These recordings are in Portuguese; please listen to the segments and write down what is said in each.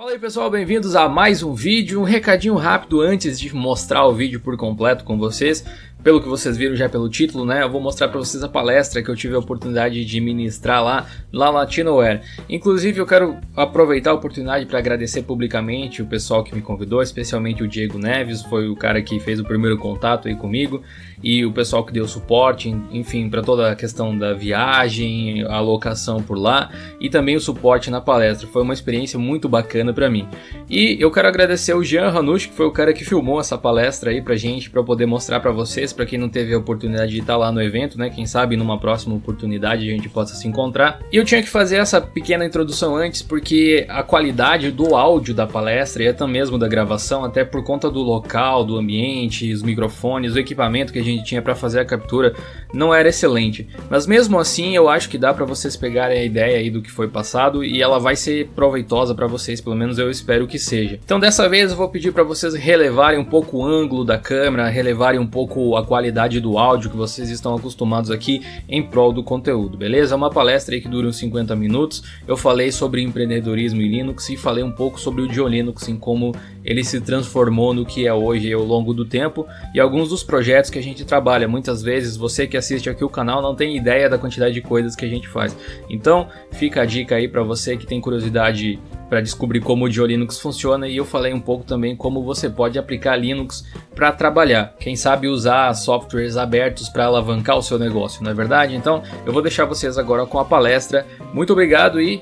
Fala aí pessoal, bem-vindos a mais um vídeo, um recadinho rápido antes de mostrar o vídeo por completo com vocês. Pelo que vocês viram já pelo título, né, eu vou mostrar para vocês a palestra que eu tive a oportunidade de ministrar lá na Latinoware. Inclusive eu quero aproveitar a oportunidade para agradecer publicamente o pessoal que me convidou, especialmente o Diego Neves, foi o cara que fez o primeiro contato aí comigo, e o pessoal que deu suporte, enfim, para toda a questão da viagem, a alocação por lá e também o suporte na palestra. Foi uma experiência muito bacana para mim. E eu quero agradecer o Jean Ranucci, que foi o cara que filmou essa palestra aí pra gente, para eu poder mostrar para vocês. Para quem não teve a oportunidade de estar lá no evento, né? Quem sabe numa próxima oportunidade a gente possa se encontrar. E eu tinha que fazer essa pequena introdução antes porque a qualidade do áudio da palestra e até mesmo da gravação, até por conta do local, do ambiente, os microfones, o equipamento que a gente tinha para fazer a captura, não era excelente. Mas mesmo assim eu acho que dá para vocês pegarem a ideia aí do que foi passado e ela vai ser proveitosa para vocês, pelo menos eu espero que seja. Então dessa vez eu vou pedir para vocês relevarem um pouco o ângulo da câmera, relevarem um pouco a qualidade do áudio que vocês estão acostumados aqui em prol do conteúdo, beleza? É uma palestra aí que dura uns 50 minutos, eu falei sobre empreendedorismo em Linux e falei um pouco sobre o GeoLinux, em como ele se transformou no que é hoje ao longo do tempo e alguns dos projetos que a gente trabalha. Muitas vezes você que assiste aqui o canal não tem ideia da quantidade de coisas que a gente faz, então fica a dica aí para você que tem curiosidade para descobrir como o GeoLinux funciona, e eu falei um pouco também como você pode aplicar Linux para trabalhar, quem sabe usar softwares abertos para alavancar o seu negócio, não é verdade? Então eu vou deixar vocês agora com a palestra. Muito obrigado e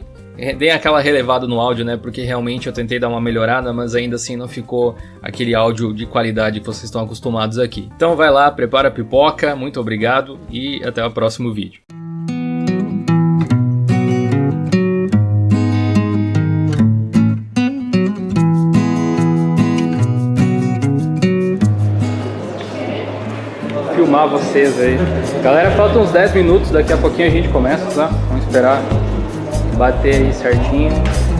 deem aquela relevada no áudio, né? Porque realmente eu tentei dar uma melhorada, mas ainda assim não ficou aquele áudio de qualidade que vocês estão acostumados aqui. Então vai lá, prepara a pipoca, muito obrigado e até o próximo vídeo. Filmar vocês aí. Galera, faltam uns 10 minutos, daqui a pouquinho a gente começa, tá? Vamos esperar bater aí certinho.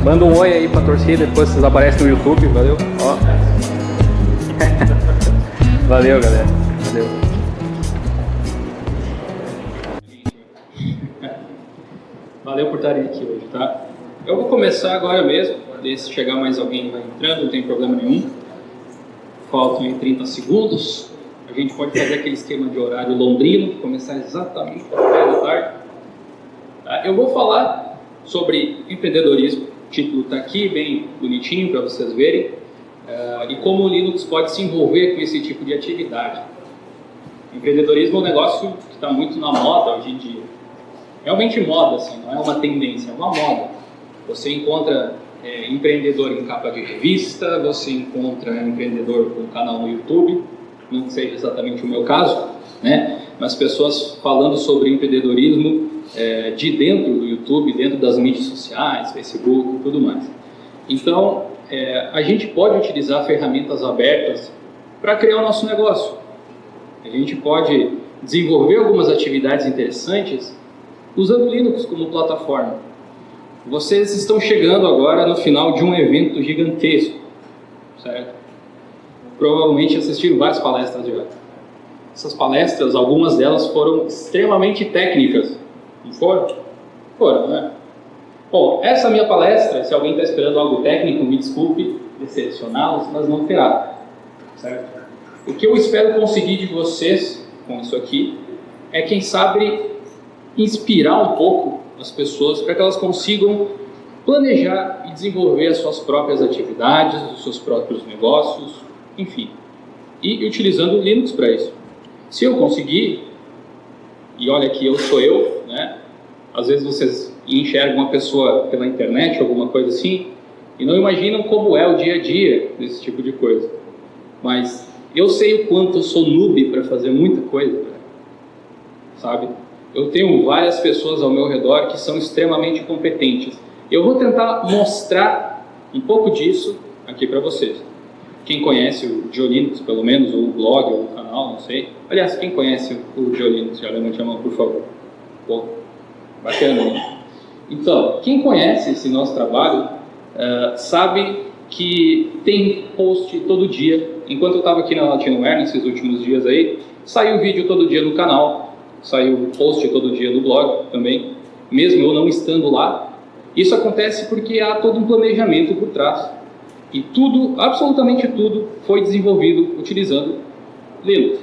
Manda um oi aí pra torcida, depois vocês aparecem no YouTube, valeu? Ó. Valeu, galera. Valeu. Valeu por estarem aqui hoje, tá? Eu vou começar agora mesmo, se chegar mais alguém vai entrando, não tem problema nenhum. Faltam aí 30 segundos. A gente pode fazer aquele esquema de horário londrino, começar exatamente às 10 da tarde. Eu vou falar sobre empreendedorismo, o título está aqui, bem bonitinho para vocês verem, e como o Linux pode se envolver com esse tipo de atividade. Empreendedorismo é um negócio que está muito na moda hoje em dia. Realmente moda, assim, não é uma tendência, é uma moda. Você encontra empreendedor em capa de revista, você encontra empreendedor com canal no YouTube, não que seja exatamente o meu caso, né? Mas pessoas falando sobre empreendedorismo de dentro do YouTube, dentro das mídias sociais, Facebook e tudo mais. Então, a gente pode utilizar ferramentas abertas para criar o nosso negócio. A gente pode desenvolver algumas atividades interessantes usando o Linux como plataforma. Vocês estão chegando agora no final de um evento gigantesco, certo? Provavelmente assistiram várias palestras já. Essas palestras, algumas delas foram extremamente técnicas. Não foram? Foram, né? Bom, essa minha palestra, se alguém está esperando algo técnico, me desculpe decepcioná-los, mas não terá. Certo? O que eu espero conseguir de vocês com isso aqui é, quem sabe, inspirar um pouco as pessoas para que elas consigam planejar e desenvolver as suas próprias atividades, os seus próprios negócios, enfim, e utilizando o Linux para isso. Se eu conseguir, e olha que eu sou eu, né? Às vezes vocês enxergam uma pessoa pela internet, alguma coisa assim, e não imaginam como é o dia a dia desse tipo de coisa. Mas eu sei o quanto eu sou noob para fazer muita coisa, sabe? Eu tenho várias pessoas ao meu redor que são extremamente competentes. Eu vou tentar mostrar um pouco disso aqui para vocês. Quem conhece o GeoLinux, pelo menos, ou o blog, ou o canal, não sei. Aliás, quem conhece o GeoLinux, já levante a mão, por favor. Pô, bacana, né? Então, quem conhece esse nosso trabalho, sabe que tem post todo dia. Enquanto eu estava aqui na Latinoware, nesses últimos dias aí, saiu vídeo todo dia no canal, saiu post todo dia no blog também, mesmo eu não estando lá. Isso acontece porque há todo um planejamento por trás. E tudo, absolutamente tudo, foi desenvolvido utilizando Linux.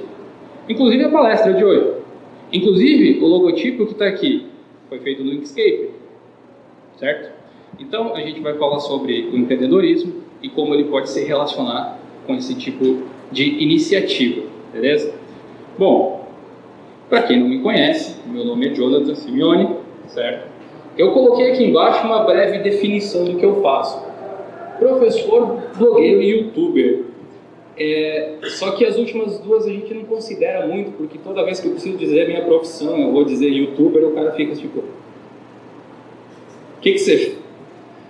Inclusive a palestra de hoje. Inclusive o logotipo que está aqui foi feito no Inkscape. Certo? Então a gente vai falar sobre o empreendedorismo e como ele pode se relacionar com esse tipo de iniciativa. Beleza? Bom, para quem não me conhece, meu nome é Jonathan Simeone, certo? Eu coloquei aqui embaixo uma breve definição do que eu faço. Professor, blogueiro e youtuber. Só que as últimas duas a gente não considera muito, porque toda vez que eu preciso dizer a minha profissão, eu vou dizer youtuber, o cara fica tipo... O que você...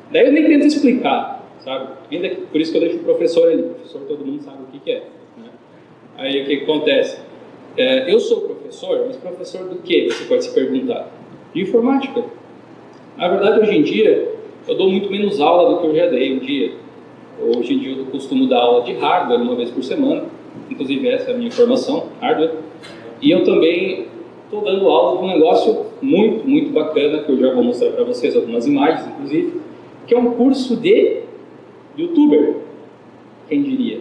Daí eu nem tento explicar, sabe? Ainda que, por isso que eu deixo o professor ali. O professor todo mundo sabe o que é. Né? Aí o que acontece? Eu sou professor, mas professor do quê? Você pode se perguntar. De informática. Na verdade, hoje em dia, eu dou muito menos aula do que eu já dei um dia. Hoje em dia eu costumo dar aula de hardware uma vez por semana. Inclusive essa é a minha formação, hardware. E eu também estou dando aula de um negócio muito, muito bacana, que eu já vou mostrar para vocês algumas imagens, inclusive, que é um curso de youtuber, quem diria.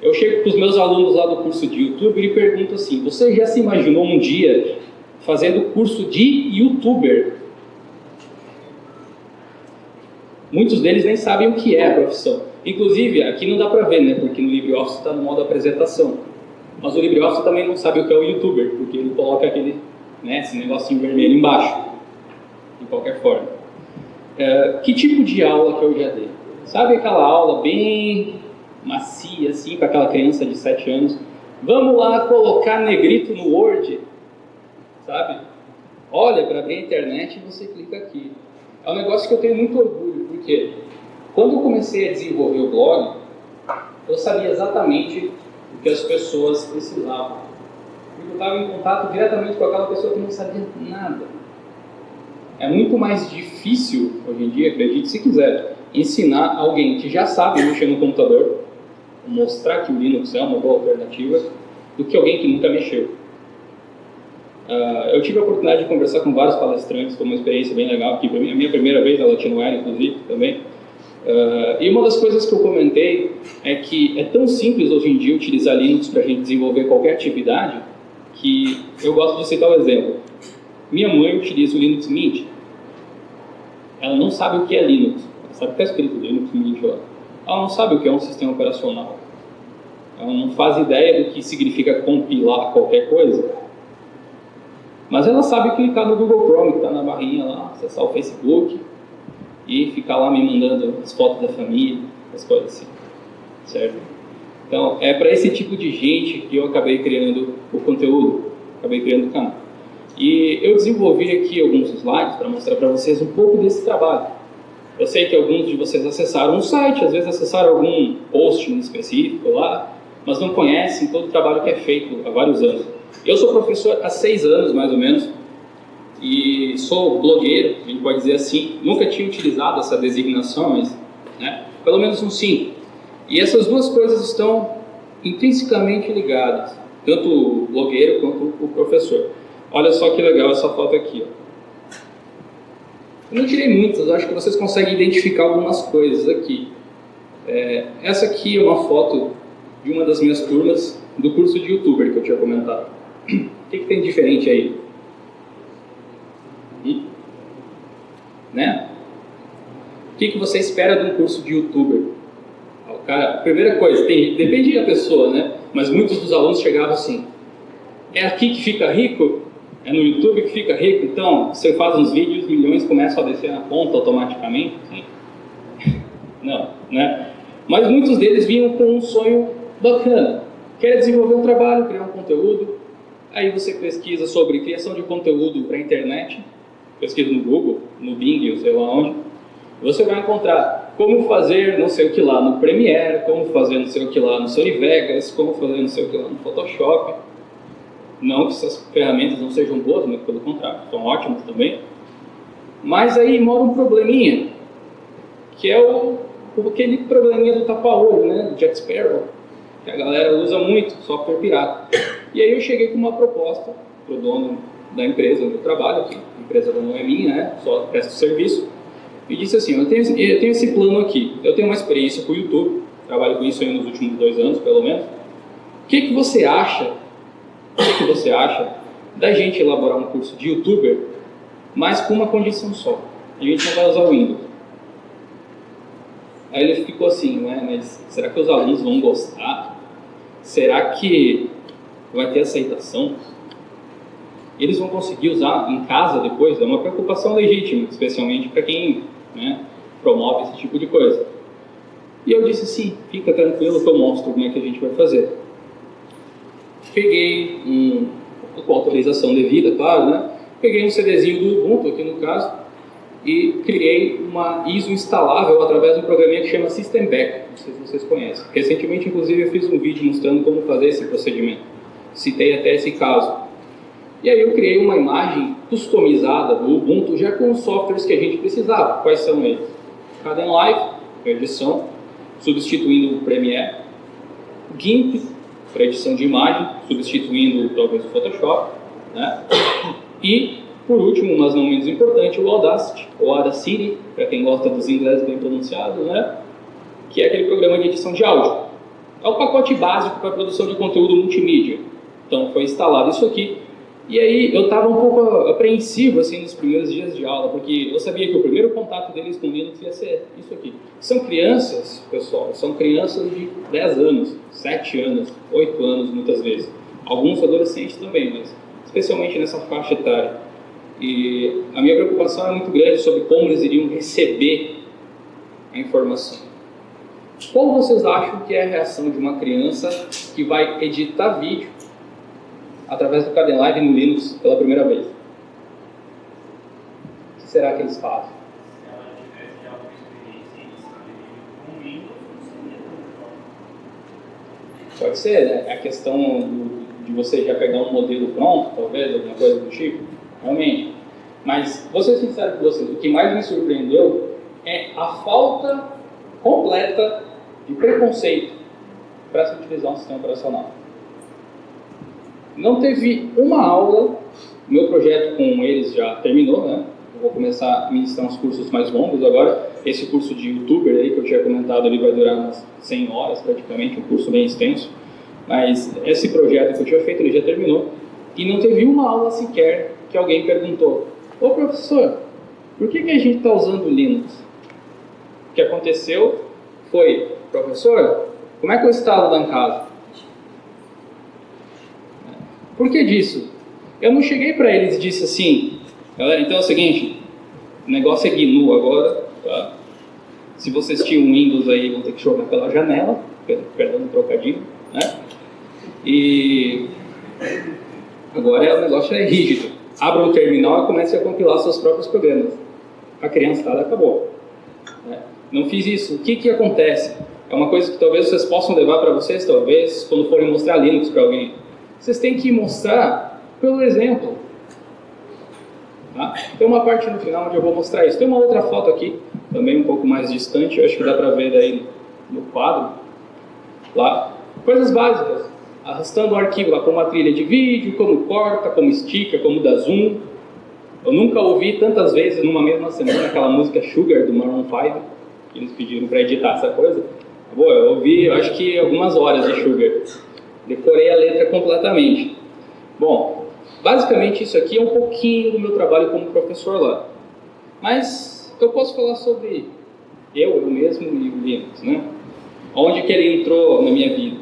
Eu chego para os meus alunos lá do curso de youtuber e pergunto assim: você já se imaginou um dia fazendo curso de youtuber? Muitos deles nem sabem o que é a profissão. Inclusive, aqui não dá para ver, né? Porque no LibreOffice está no modo apresentação. Mas o LibreOffice também não sabe o que é o youtuber, porque ele coloca aquele, né, esse negocinho vermelho embaixo, de qualquer forma. Que tipo de aula que eu já dei? Sabe aquela aula bem macia, assim, para aquela criança de 7 anos? Vamos lá colocar negrito no Word, sabe? Olha, para abrir a internet você clica aqui. É um negócio que eu tenho muito orgulho, porque quando eu comecei a desenvolver o blog, eu sabia exatamente o que as pessoas precisavam. Eu estava em contato diretamente com aquela pessoa que não sabia nada. É muito mais difícil, hoje em dia, acredite se quiser, ensinar alguém que já sabe mexer no computador, mostrar que o Linux é uma boa alternativa, do que alguém que nunca mexeu. Eu tive a oportunidade de conversar com vários palestrantes, foi uma experiência bem legal aqui para mim, a minha primeira vez na Latinoera, inclusive, também. E uma das coisas que eu comentei é que é tão simples hoje em dia utilizar Linux para a gente desenvolver qualquer atividade, que eu gosto de citar um exemplo. Minha mãe utiliza o Linux Mint. Ela não sabe o que é Linux. Ela sabe que está escrito Linux Mint lá. Ela não sabe o que é um sistema operacional. Ela não faz ideia do que significa compilar qualquer coisa. Mas ela sabe clicar no Google Chrome, que está na barrinha lá, acessar o Facebook e ficar lá me mandando as fotos da família, as coisas assim, certo? Então, é para esse tipo de gente que eu acabei criando o conteúdo, acabei criando o canal. E eu desenvolvi aqui alguns slides para mostrar para vocês um pouco desse trabalho. Eu sei que alguns de vocês acessaram um site, às vezes acessaram algum post específico lá, mas não conhecem todo o trabalho que é feito há vários anos. Eu sou professor há 6 anos, mais ou menos, e sou blogueiro, a gente pode dizer assim. Nunca tinha utilizado essa designação, mas né, pelo menos uns 5. E essas duas coisas estão intrinsecamente ligadas, tanto o blogueiro quanto o professor. Olha só que legal essa foto aqui. Eu não tirei muitas, acho que vocês conseguem identificar algumas coisas aqui. Essa aqui é uma foto de uma das minhas turmas do curso de youtuber que eu tinha comentado. O que tem de diferente aí? Né? O que você espera de um curso de youtuber? Cara, primeira coisa, depende da pessoa, né? Mas muitos dos alunos chegavam assim: é aqui que fica rico? É no YouTube que fica rico? Então, você faz uns vídeos, milhões começam a descer na conta automaticamente? Sim. Não, né? Mas muitos deles vinham com um sonho bacana. Quer desenvolver um trabalho, criar um conteúdo. Aí você pesquisa sobre criação de conteúdo para a internet, pesquisa no Google, no Bing, ou sei lá onde. Você vai encontrar como fazer não sei o que lá no Premiere, como fazer não sei o que lá no Sony Vegas, como fazer não sei o que lá no Photoshop. Não que essas ferramentas não sejam boas, mas pelo contrário, são ótimas também. Mas aí mora um probleminha, que é aquele probleminha do tapa-olho, né, do Jack Sparrow, que a galera usa muito, software pirata. E aí eu cheguei com uma proposta pro dono da empresa onde eu trabalho, que a empresa não é minha, né? Só presto serviço, e disse assim, eu tenho esse plano aqui, eu tenho uma experiência com o YouTube, trabalho com isso aí nos últimos 2 anos, pelo menos. O que você acha da gente elaborar um curso de YouTuber, mas com uma condição só? A gente não vai usar o Windows. Aí ele ficou assim, né? Mas será que os alunos vão gostar? Será que vai ter aceitação? Eles vão conseguir usar em casa depois? É uma preocupação legítima, especialmente para quem, né, promove esse tipo de coisa. E eu disse assim, fica tranquilo que eu mostro como é que a gente vai fazer. Peguei com autorização devida, claro, né? Peguei um CDzinho do Ubuntu, aqui no caso, e criei uma ISO instalável através de um programinha que chama Systemback, não sei se vocês conhecem. Recentemente, inclusive, eu fiz um vídeo mostrando como fazer esse procedimento. Citei até esse caso. E aí eu criei uma imagem customizada do Ubuntu já com os softwares que a gente precisava. Quais são eles? Kdenlive, edição, substituindo o Premiere. GIMP, para edição de imagem, substituindo talvez o Photoshop, né? E, por último, mas não menos importante, o Audacity, ou Audacity, para quem gosta dos ingleses bem pronunciados, né? Que é aquele programa de edição de áudio. É o pacote básico para a produção de conteúdo multimídia. Então, foi instalado isso aqui. E aí, eu estava um pouco apreensivo, assim, nos primeiros dias de aula, porque eu sabia que o primeiro contato deles com Linux ia ser isso aqui. São crianças, pessoal, são crianças de 10 anos, 7 anos, 8 anos, muitas vezes. Alguns adolescentes também, mas especialmente nessa faixa etária. E a minha preocupação é muito grande sobre como eles iriam receber a informação. Qual vocês acham que é a reação de uma criança que vai editar vídeo através do Kdenlive no Linux pela primeira vez? O que será que eles fazem? Se ela tivesse já alguma experiência em escrever com Windows, não seria tão Pode ser, né? A questão de você já pegar um modelo pronto, talvez, alguma coisa do tipo, realmente. Mas, vou ser sincero com vocês, o que mais me surpreendeu é a falta completa de preconceito para se utilizar um sistema operacional. Não teve uma aula, meu projeto com eles já terminou, né? Eu vou começar a ministrar uns cursos mais longos agora. Esse curso de YouTuber aí que eu tinha comentado, ele vai durar umas 100 horas praticamente, um curso bem extenso. Mas esse projeto que eu tinha feito, ele já terminou. E não teve uma aula sequer que alguém perguntou: ô professor, por que a gente está usando o Linux? O que aconteceu foi: professor, como é que eu instalo lá em casa? Por que disso? Eu não cheguei para eles e disse assim: galera, então é o seguinte, o negócio é GNU agora, tá? Se vocês tinham Windows aí, vão ter que jogar pela janela, perdão o trocadilho, né? E agora o negócio é rígido. Abra um terminal e comece a compilar seus próprios programas. A criançada acabou, né? Não fiz isso. O que acontece? É uma coisa que talvez vocês possam levar para vocês, talvez, quando forem mostrar Linux para alguém. Vocês têm que mostrar pelo exemplo. Tá? Tem uma parte no final onde eu vou mostrar isso. Tem uma outra foto aqui, também um pouco mais distante, eu acho que dá para ver daí no quadro. Lá. Coisas básicas. Arrastando o arquivo lá com uma trilha de vídeo, como corta, como estica, como dá zoom. Eu nunca ouvi tantas vezes numa mesma semana aquela música Sugar do Maroon 5, que eles pediram para editar essa coisa. Boa, eu ouvi, eu acho que algumas horas de Sugar. Decorei a letra completamente. Bom, basicamente isso aqui é um pouquinho do meu trabalho como professor lá. Mas eu posso falar sobre eu mesmo e o Linux, né? Onde que ele entrou na minha vida.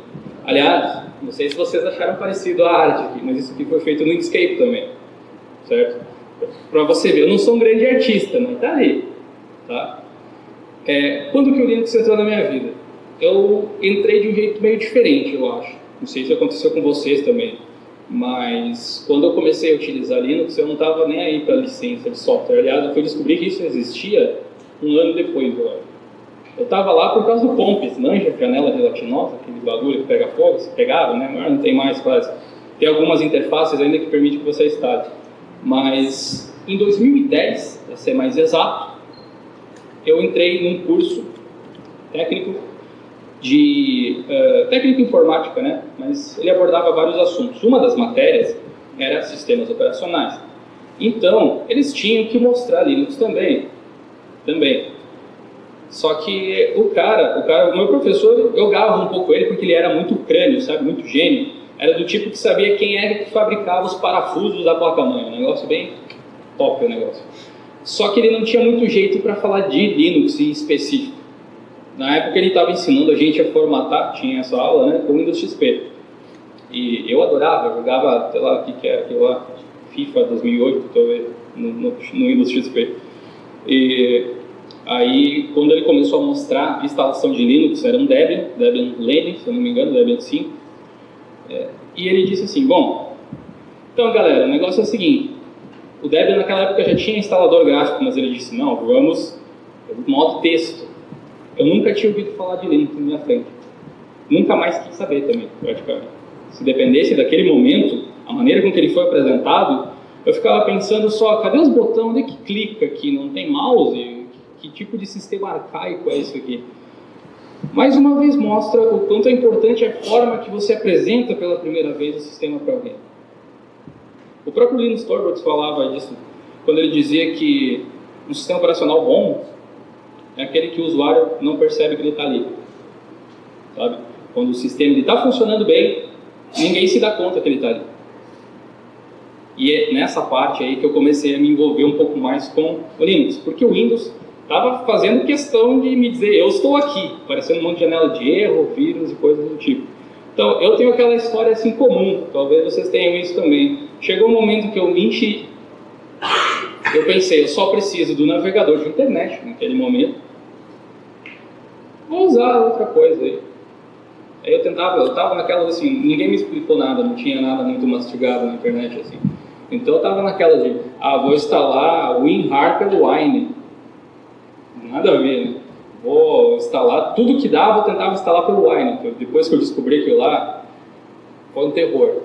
Aliás, não sei se vocês acharam parecido a arte aqui, mas isso aqui foi feito no Inkscape também, certo? Para você ver, eu não sou um grande artista, mas tá ali, tá? Quando que o Linux entrou na minha vida? Eu entrei de um jeito meio diferente, eu acho. Não sei se aconteceu com vocês também, mas quando eu comecei a utilizar Linux, eu não estava nem aí para licença de software. Aliás, eu fui descobrir que isso existia um ano depois, eu acho. Eu estava lá por causa do Comps, manja, janela gelatinosa, aquele bagulho que pega fogo, se pegava, né? Mas não tem mais quase. Tem algumas interfaces ainda que permitem que você instale. Mas em 2010, para ser mais exato, eu entrei num curso técnico de técnica informática, né? Mas ele abordava vários assuntos. Uma das matérias era sistemas operacionais. Então, eles tinham que mostrar Linux também. Só que o meu professor, eu gava um pouco ele porque ele era muito crânio, sabe, muito gênio. Era do tipo que sabia quem era que fabricava os parafusos da placa-mãe. Um negócio bem top o negócio. Só que ele não tinha muito jeito para falar de Linux em específico. Na época ele estava ensinando a gente a formatar, tinha essa aula, né, com o Windows XP. E eu adorava, eu jogava, sei lá, o que era aquilo lá, FIFA 2008, talvez, no Windows XP. E aí, quando ele começou a mostrar a instalação de Linux, era um Debian Lane, se eu não me engano, Debian 5. E ele disse assim, bom, então galera, o negócio é o seguinte, o Debian naquela época já tinha instalador gráfico, mas ele disse, não, vamos modo texto. Eu nunca tinha ouvido falar de Linux na minha frente. Nunca mais quis saber também, praticamente. Se dependesse daquele momento, a maneira com que ele foi apresentado, eu ficava pensando só, cadê os botões? Onde é que clica aqui? Não tem mouse? Que tipo de sistema arcaico é isso aqui? Mais uma vez mostra o quanto é importante a forma que você apresenta pela primeira vez o sistema para alguém. O próprio Linus Torvalds falava disso, quando ele dizia que um sistema operacional bom é aquele que o usuário não percebe que ele está ali. Sabe? Quando o sistema está funcionando bem, ninguém se dá conta que ele está ali. E é nessa parte aí que eu comecei a me envolver um pouco mais com o Linux, porque o Windows estava fazendo questão de me dizer, eu estou aqui, parecendo um monte de janela de erro, vírus e coisas do tipo. Então, eu tenho aquela história assim comum, talvez vocês tenham isso também. Chegou um momento que eu me enchi, eu pensei, eu só preciso do navegador de internet naquele momento, vou usar outra coisa aí. Aí eu estava naquela assim, ninguém me explicou nada, não tinha nada muito mastigado na internet assim. Então eu estava naquela de, vou instalar WinRAR pelo Wine. Nada a ver, né? Vou instalar tudo que dá, vou tentar instalar pelo Wine. Depois que eu descobri aquilo lá, foi um terror.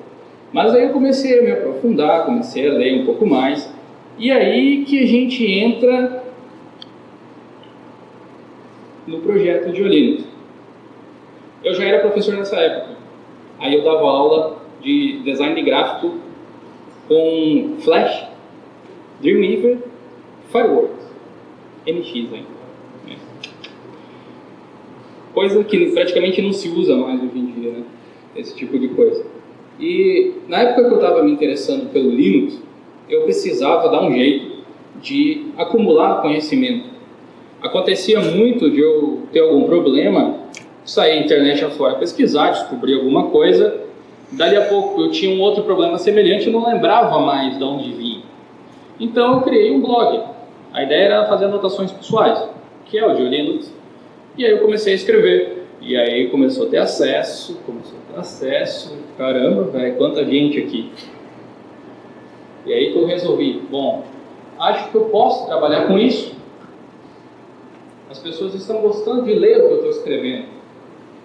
Mas aí eu comecei a me aprofundar, comecei a ler um pouco mais. E aí que a gente entra no projeto de Linux. Eu já era professor nessa época. Aí eu dava aula de design gráfico com Flash, Dreamweaver, Fireworks, NX ainda. Coisa que praticamente não se usa mais hoje em dia, né? Esse tipo de coisa. E na época que eu estava me interessando pelo Linux, eu precisava dar um jeito de acumular conhecimento. Acontecia muito de eu ter algum problema, sair na internet afora, pesquisar, descobrir alguma coisa, dali a pouco eu tinha um outro problema semelhante e não lembrava mais de onde vinha. Então eu criei um blog. A ideia era fazer anotações pessoais, que é o de Linux. E aí eu comecei a escrever. E aí começou a ter acesso, caramba, velho, quanta gente aqui. E aí que eu resolvi, bom, acho que eu posso trabalhar com isso. As pessoas estão gostando de ler o que eu estou escrevendo.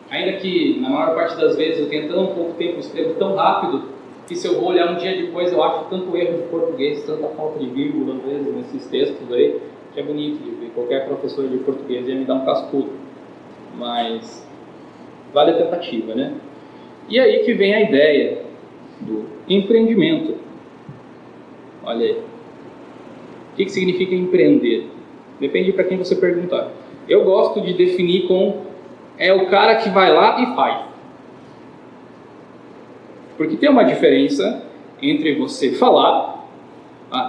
Ainda que, na maior parte das vezes, eu tenho tão pouco tempo, eu escrevo tão rápido, que se eu vou olhar um dia depois, eu acho tanto erro de português, tanta falta de vírgula, às vezes, nesses textos aí, que é bonito de ver. Qualquer professor de português ia me dar um cascudo. Mas vale a tentativa, né? E aí que vem a ideia do empreendimento. Olha aí. O que significa empreender? Depende para quem você perguntar. Eu gosto de definir com é o cara que vai lá e faz. Porque tem uma diferença entre você falar,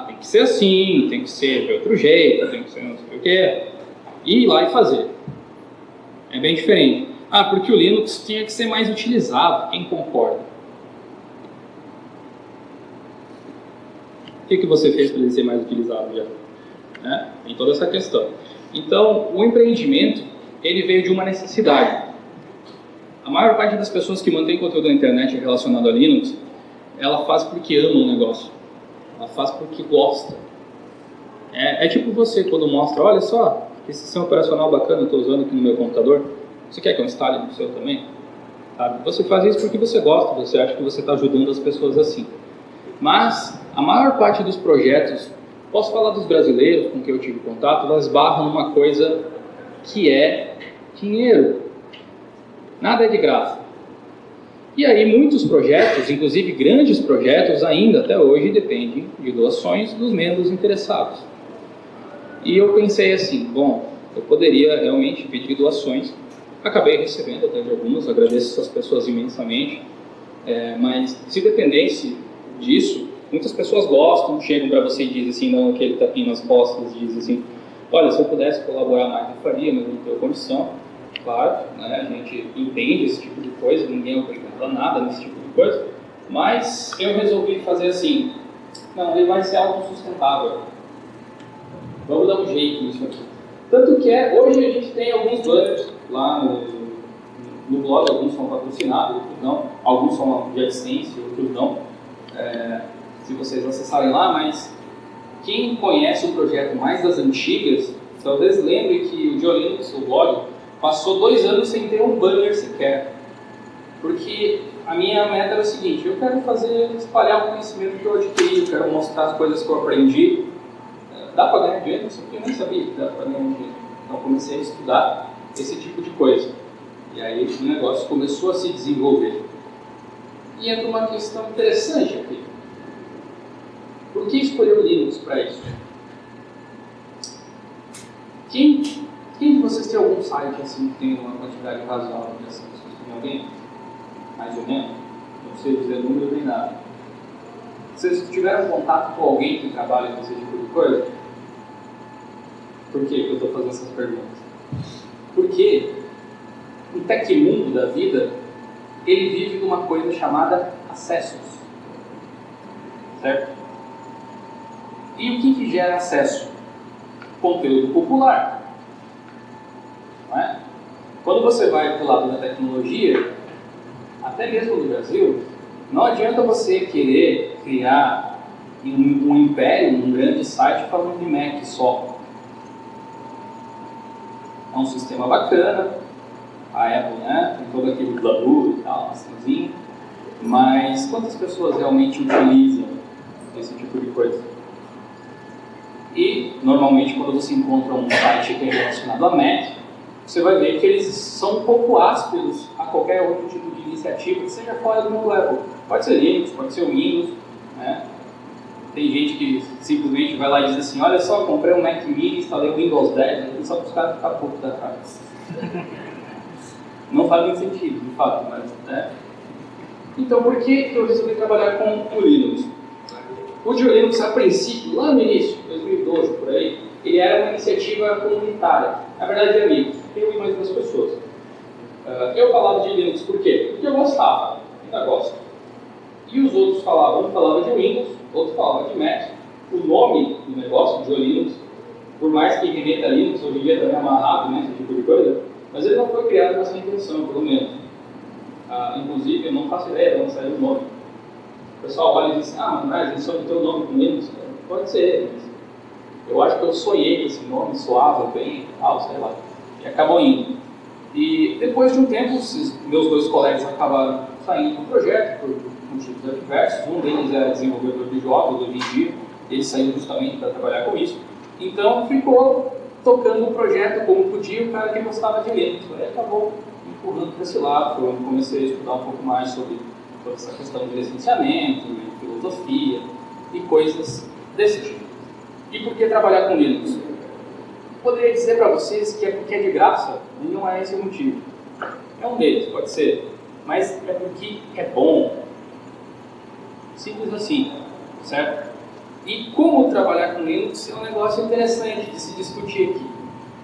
tem que ser assim, tem que ser de outro jeito, tem que ser não sei o que, e ir lá e fazer. É bem diferente. Porque o Linux tinha que ser mais utilizado, quem concorda? O que você fez para ele ser mais utilizado já? Tem toda essa questão. Então, o empreendimento, ele veio de uma necessidade. A maior parte das pessoas que mantém conteúdo na internet relacionado a Linux, ela faz porque ama o negócio. Ela faz porque gosta. É tipo você, quando mostra, olha só, esse sistema operacional bacana eu estou usando aqui no meu computador, você quer que eu instale no seu também? Sabe? Você faz isso porque você gosta, você acha que você está ajudando as pessoas assim. Mas, a maior parte dos projetos, posso falar dos brasileiros com quem eu tive contato, elas esbarram numa coisa que é dinheiro. Nada é de graça. E aí muitos projetos, inclusive grandes projetos, ainda até hoje dependem de doações dos membros interessados. E eu pensei assim, bom, eu poderia realmente pedir doações. Acabei recebendo até de algumas, agradeço essas pessoas imensamente. Mas se dependesse disso, muitas pessoas gostam, chegam para você e dizem assim, não aquele tapinha nas costas, dizem assim, olha, se eu pudesse colaborar mais, eu faria, mas não tenho condição. Claro, né, a gente entende esse tipo de coisa, ninguém é obrigado a nada nesse tipo de coisa, mas eu resolvi fazer assim, não, ele vai ser autossustentável. Vamos dar um jeito nisso aqui. Tanto que hoje a gente tem alguns banners lá no blog, alguns são patrocinados, outros não, alguns são de AdSense, outros não, se vocês acessarem lá, mas quem conhece o projeto mais das antigas, talvez lembre que o Geolinux, o blog, passou 2 anos sem ter um banner sequer. Porque a minha meta era o seguinte, eu quero espalhar o conhecimento que eu adquiri, eu quero mostrar as coisas que eu aprendi. Dá para ganhar dinheiro? Isso aqui eu nem sabia que dá para ganhar dinheiro. Então comecei a estudar esse tipo de coisa. E aí o negócio começou a se desenvolver. E entra uma questão interessante aqui. Por que escolher o Linux para isso? Quem de vocês tem algum site assim que tem uma quantidade razoável de acessos? Tem alguém? Mais ou menos? Não sei dizer número nem nada. Vocês tiveram contato com alguém que trabalha com esse tipo de coisa? Por que eu estou fazendo essas perguntas? Porque o Tecmundo da vida, ele vive de uma coisa chamada acessos. Certo? E o que gera acesso? Conteúdo popular. Não é? Quando você vai para o lado da tecnologia, até mesmo no Brasil, não adianta você querer criar um império, um grande site falando de Mac só. É um sistema bacana, a Apple, né, tem todo aquele glamour e tal, assim, mas quantas pessoas realmente utilizam esse tipo de coisa? E, normalmente, quando você encontra um site que é relacionado a Mac, você vai ver que eles são um pouco ásperos a qualquer outro tipo de iniciativa que seja fora do mundo Apple. Pode ser Linux, pode ser o Windows, né? Tem gente que simplesmente vai lá e diz assim, olha só, comprei um Mac Mini, instalei o Windows 10, só para os caras ficarem pouco da cara. Não faz muito sentido, de fato, mas... né? Então, por que eu resolvi trabalhar com o Linux? O Geolinux, a princípio, lá no início, 2012, por aí, ele era uma iniciativa comunitária, na verdade de amigos, eu e mais 2 pessoas. Eu falava de Linux por quê? Porque eu gostava, ainda gosto. E os outros falavam, um falava de Windows, outro falava de Mac. O nome do negócio, Geolinux, por mais que remeta a Linux, hoje em dia também é amarrado, né, esse tipo de coisa, mas ele não foi criado com essa intenção, pelo menos. Inclusive, eu não faço ideia de onde saiu o nome. O pessoal olha e diz assim, mas eles só não tem o nome com Linux. Pode ser, mas eu acho que eu sonhei com esse nome, soava bem, sei lá, e acabou indo. E depois de um tempo, meus 2 colegas acabaram saindo do projeto por motivos adversos. Um deles era desenvolvedor de jogos hoje em dia, ele saiu justamente para trabalhar com isso. Então ficou tocando o projeto como podia o cara que gostava de Linux. Aí acabou empurrando para esse lado, eu comecei a estudar um pouco mais sobre toda essa questão de licenciamento, de filosofia e coisas desse tipo. E por que trabalhar com Linux? Eu poderia dizer para vocês que é porque é de graça, e não é esse o motivo. É um deles, pode ser, mas é porque é bom. Simples assim, certo? E como trabalhar com Linux é um negócio interessante de se discutir aqui.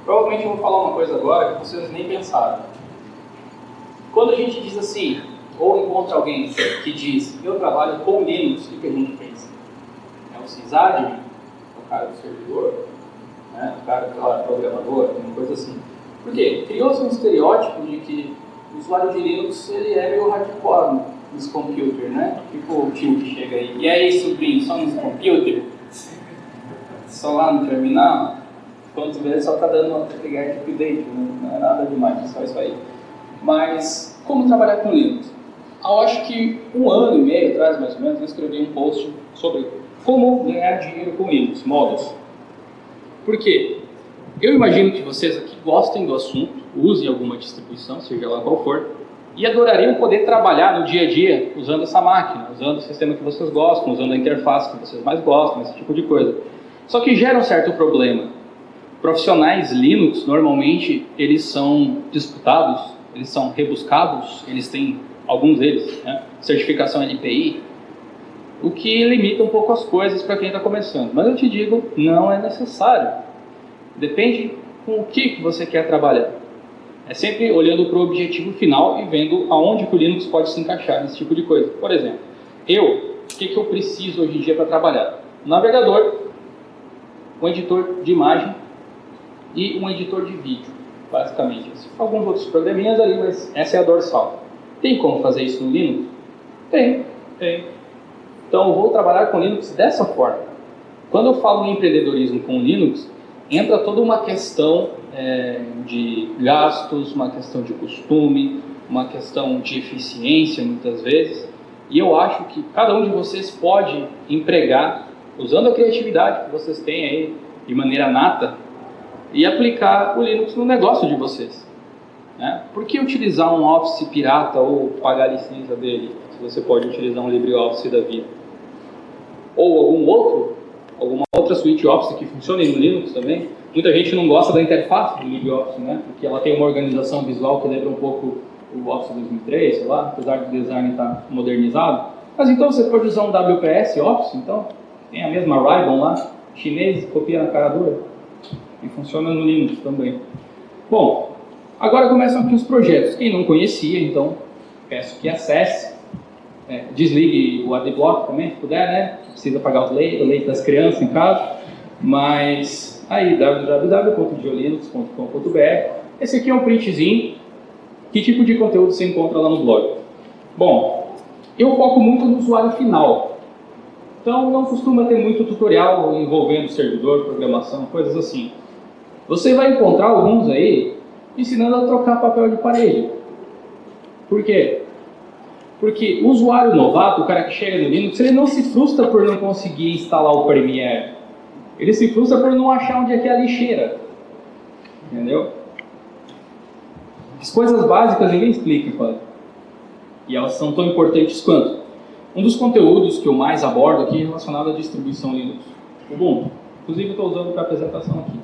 Provavelmente eu vou falar uma coisa agora que vocês nem pensaram. Quando a gente diz assim, ou encontra alguém que diz, eu trabalho com Linux, o que a gente pensa? É o sysadmin, o cara do servidor, né? O cara que é programador, uma coisa assim. Por quê? Criou-se um estereótipo de que o usuário de Linux ele é meio hardcore nos computers, né? Tipo o tio que chega aí, e aí sobrinho, só nos computers? Só lá no terminal? Quando vê, só está dando uma upgrade, não é nada demais, só isso aí. Mas, como trabalhar com Linux? Eu acho que 1 ano e meio atrás, mais ou menos, eu escrevi um post sobre como ganhar dinheiro com Linux, modos. Por quê? Eu imagino que vocês aqui gostem do assunto, usem alguma distribuição, seja lá qual for, e adorariam poder trabalhar no dia a dia usando essa máquina, usando o sistema que vocês gostam, usando a interface que vocês mais gostam, esse tipo de coisa. Só que gera um certo problema. Profissionais Linux, normalmente, eles são disputados, eles são rebuscados, eles têm, alguns deles, né, certificação LPI, o que limita um pouco as coisas para quem está começando. Mas eu te digo, não é necessário. Depende com o que você quer trabalhar. É sempre olhando para o objetivo final e vendo aonde que o Linux pode se encaixar nesse tipo de coisa. Por exemplo, o que eu preciso hoje em dia para trabalhar? Um navegador, um editor de imagem e um editor de vídeo, basicamente. Alguns outros programinhas ali, mas essa é a dorsal. Tem como fazer isso no Linux? Tem. Então eu vou trabalhar com Linux dessa forma. Quando eu falo em empreendedorismo com Linux, entra toda uma questão de gastos, uma questão de costume, uma questão de eficiência muitas vezes, e eu acho que cada um de vocês pode empregar, usando a criatividade que vocês têm aí de maneira nata, e aplicar o Linux no negócio de vocês, né? Por que utilizar um Office pirata ou pagar a licença dele, se você pode utilizar um LibreOffice da vida? Ou alguma outra suite Office que funcione no Linux também? Muita gente não gosta da interface do LibreOffice, né? Porque ela tem uma organização visual que lembra um pouco o Office 2003, sei lá, apesar do design estar modernizado. Mas então você pode usar um WPS Office, então, tem a mesma Ribbon lá, chinês, copia na cara dura, e funciona no Linux também. Bom, agora começam aqui os projetos. Quem não conhecia, então, peço que acesse. Desligue o Adblock também, se puder, né? Precisa pagar o leite das crianças em casa. Mas aí, www.geolinux.com.br. Esse aqui é um printzinho. Que tipo de conteúdo você encontra lá no blog? Bom, eu foco muito no usuário final. Então, não costuma ter muito tutorial envolvendo servidor, programação, coisas assim. Você vai encontrar alguns aí ensinando a trocar papel de parede. Por quê? Porque o usuário novato, o cara que chega no Linux, ele não se frustra por não conseguir instalar o Premiere. Ele se frustra por não achar onde é que é a lixeira. Entendeu? As coisas básicas ninguém explica, pai. E elas são tão importantes quanto. Um dos conteúdos que eu mais abordo aqui é relacionado à distribuição Linux. Ubuntu. Inclusive eu estou usando para apresentação aqui.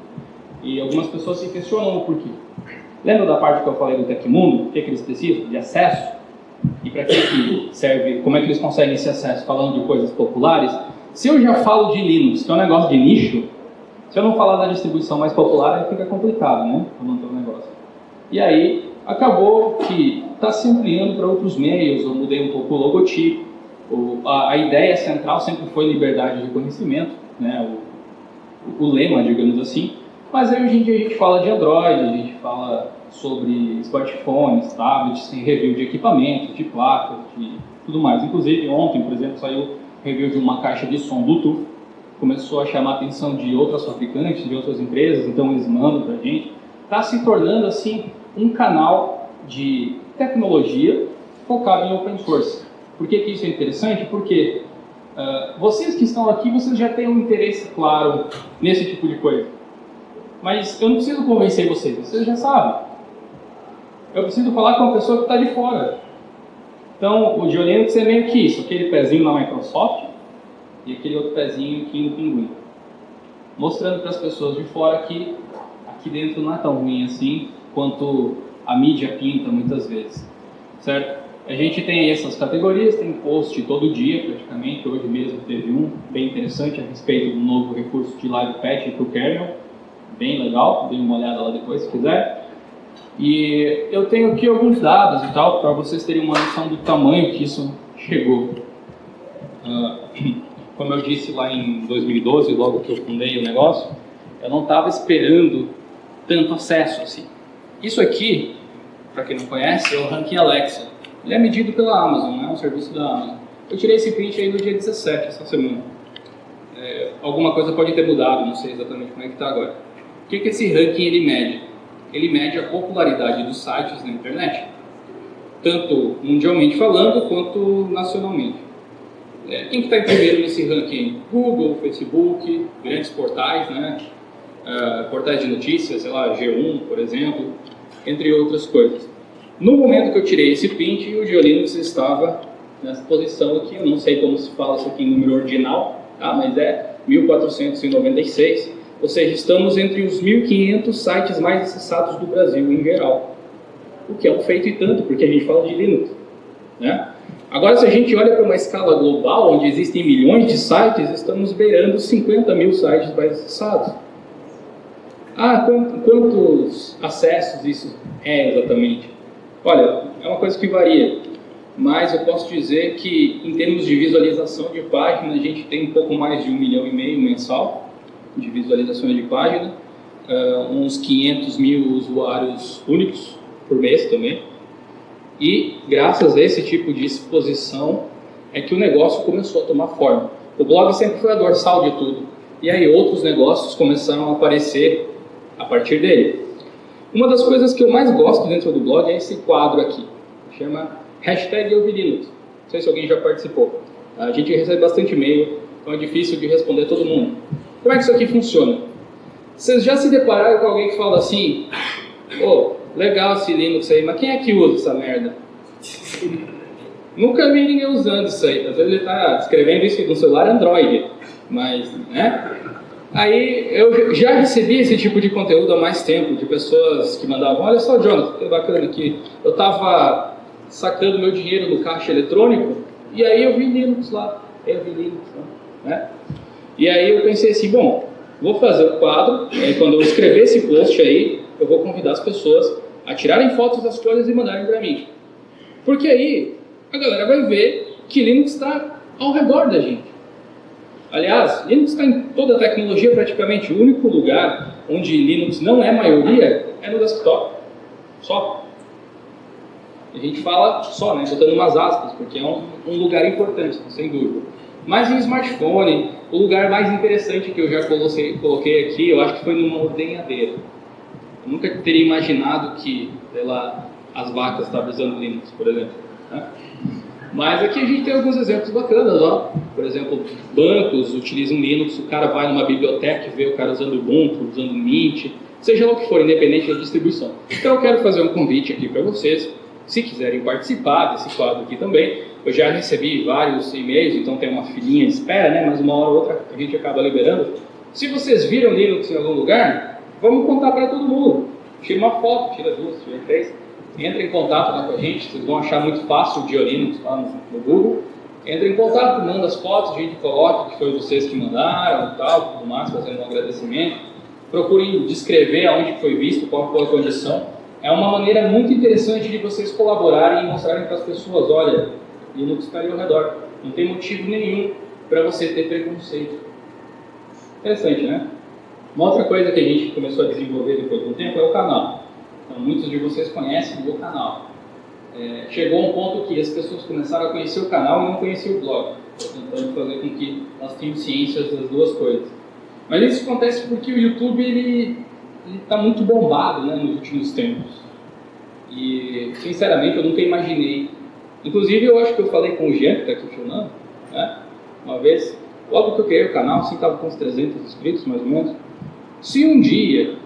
E algumas pessoas se questionam o porquê. Lembra da parte que eu falei do Tecmundo? O que eles precisam? De acesso? E para que serve? Como é que eles conseguem esse acesso? Falando de coisas populares. Se eu já falo de Linux, que é um negócio de nicho, se eu não falar da distribuição mais popular, aí fica complicado, né? Para manter o negócio. E aí, acabou que está se ampliando para outros meios. Eu mudei um pouco o logotipo. A ideia central sempre foi liberdade de conhecimento, né? O lema, digamos assim. Mas aí hoje em dia a gente fala de Android, a gente fala sobre smartphones, tablets, tem review de equipamento, de placas, de tudo mais. Inclusive ontem, por exemplo, saiu review de uma caixa de som Bluetooth. Começou a chamar a atenção de outras fabricantes, de outras empresas, então eles mandam pra gente. Está se tornando assim um canal de tecnologia focado em open source. Por que isso é interessante? Porque vocês que estão aqui, vocês já têm um interesse claro nesse tipo de coisa. Mas eu não preciso convencer vocês já sabem. Eu preciso falar com uma pessoa que está de fora. Então, o GeoLinux é meio que isso, aquele pezinho na Microsoft e aquele outro pezinho aqui no Pinguim. Mostrando para as pessoas de fora que aqui dentro não é tão ruim assim quanto a mídia pinta muitas vezes. Certo? A gente tem aí essas categorias, tem post todo dia praticamente, hoje mesmo teve um bem interessante a respeito do novo recurso de live patch para o kernel. Bem legal, dê uma olhada lá depois se quiser. E eu tenho aqui alguns dados e tal, para vocês terem uma noção do tamanho que isso chegou. Como eu disse lá em 2012, logo que eu fundei o negócio, eu não estava esperando tanto acesso assim. Isso aqui, para quem não conhece, é o Ranking Alexa. Ele é medido pela Amazon, né? Um serviço da Amazon. Eu tirei esse print aí no dia 17, essa semana. Alguma coisa pode ter mudado, não sei exatamente como é que está agora. O que esse ranking ele mede? Ele mede a popularidade dos sites na internet, tanto mundialmente falando, quanto nacionalmente. Quem que está em primeiro nesse ranking? Google, Facebook, grandes portais, né? Portais de notícias, sei lá, G1, por exemplo, entre outras coisas. No momento que eu tirei esse print, o GeoLinux estava nessa posição aqui, eu não sei como se fala isso aqui em número ordinal, tá? Mas é 1496, ou seja, estamos entre os 1.500 sites mais acessados do Brasil em geral, o que é um feito e tanto, porque a gente fala de Linux, né? Agora, se a gente olha para uma escala global, onde existem milhões de sites, estamos beirando 50 mil sites mais acessados. Quantos acessos isso é exatamente? Olha, é uma coisa que varia, mas eu posso dizer que, em termos de visualização de página, a gente tem um pouco mais de 1,5 milhão mensal de visualizações de página, uns 500 mil usuários únicos por mês também. E, graças a esse tipo de exposição, é que o negócio começou a tomar forma. O blog sempre foi a dorsal de tudo, e aí outros negócios começaram a aparecer a partir dele. Uma das coisas que eu mais gosto dentro do blog é esse quadro aqui, chama #EuViLinux. Não sei se alguém já participou. A gente recebe bastante e-mail, então é difícil de responder todo mundo. Como é que isso aqui funciona? Vocês já se depararam com alguém que fala assim: legal esse Linux aí, mas quem é que usa essa merda? Nunca vi ninguém usando isso aí. Às vezes ele está escrevendo isso no celular Android, mas, né? Aí eu já recebi esse tipo de conteúdo há mais tempo, de pessoas que mandavam: olha só, Jonathan, que bacana aqui, eu estava sacando meu dinheiro no caixa eletrônico e aí eu vi Linux lá, né? E aí eu pensei assim, bom, vou fazer o quadro, e aí quando eu escrever esse post aí, eu vou convidar as pessoas a tirarem fotos das coisas e mandarem para mim. Porque aí a galera vai ver que Linux está ao redor da gente. Aliás, Linux está em toda a tecnologia praticamente. O único lugar onde Linux não é maioria é no desktop. Só. A gente fala só, né? Botando umas aspas, porque é um lugar importante, sem dúvida. Mas em smartphone, o lugar mais interessante que eu já coloquei aqui, eu acho que foi numa ordenhadeira. Eu nunca teria imaginado que, sei lá, as vacas estavam usando Linux, por exemplo, né? Mas aqui a gente tem alguns exemplos bacanas, ó. Por exemplo, bancos utilizam Linux, o cara vai numa biblioteca e vê o cara usando Ubuntu, usando Mint, seja lá o que for, independente da distribuição. Então eu quero fazer um convite aqui para vocês, se quiserem participar desse quadro aqui também. Eu já recebi vários e-mails, então tem uma filinha de espera, né? Mas uma hora ou outra a gente acaba liberando. Se vocês viram Linux em algum lugar, vamos contar para todo mundo. Tira uma foto, tira duas, tira três. Entre em contato lá com a gente, vocês vão achar muito fácil o GeoLinux lá no Google. Entre em contato, manda as fotos, a gente coloca que foi vocês que mandaram e tal, tudo mais, fazendo um agradecimento. Procurem descrever aonde foi visto, qual foi a condição. É uma maneira muito interessante de vocês colaborarem e mostrarem para as pessoas: olha, Linux está ali ao redor, não tem motivo nenhum para você ter preconceito. Interessante, né? Uma outra coisa que a gente começou a desenvolver depois de um tempo é o canal. Então, muitos de vocês conhecem o canal. Chegou um ponto que as pessoas começaram a conhecer o canal e não conheciam o blog. Estou tentando fazer com que nós tenhamos ciência das duas coisas. Mas isso acontece porque o YouTube ele está muito bombado, né, nos últimos tempos. E, sinceramente, eu nunca imaginei. Inclusive, eu acho que eu falei com o Jean, que está aqui filmando, né, uma vez, logo que eu criei o canal, assim, estava com uns 300 inscritos, mais ou menos. Se um dia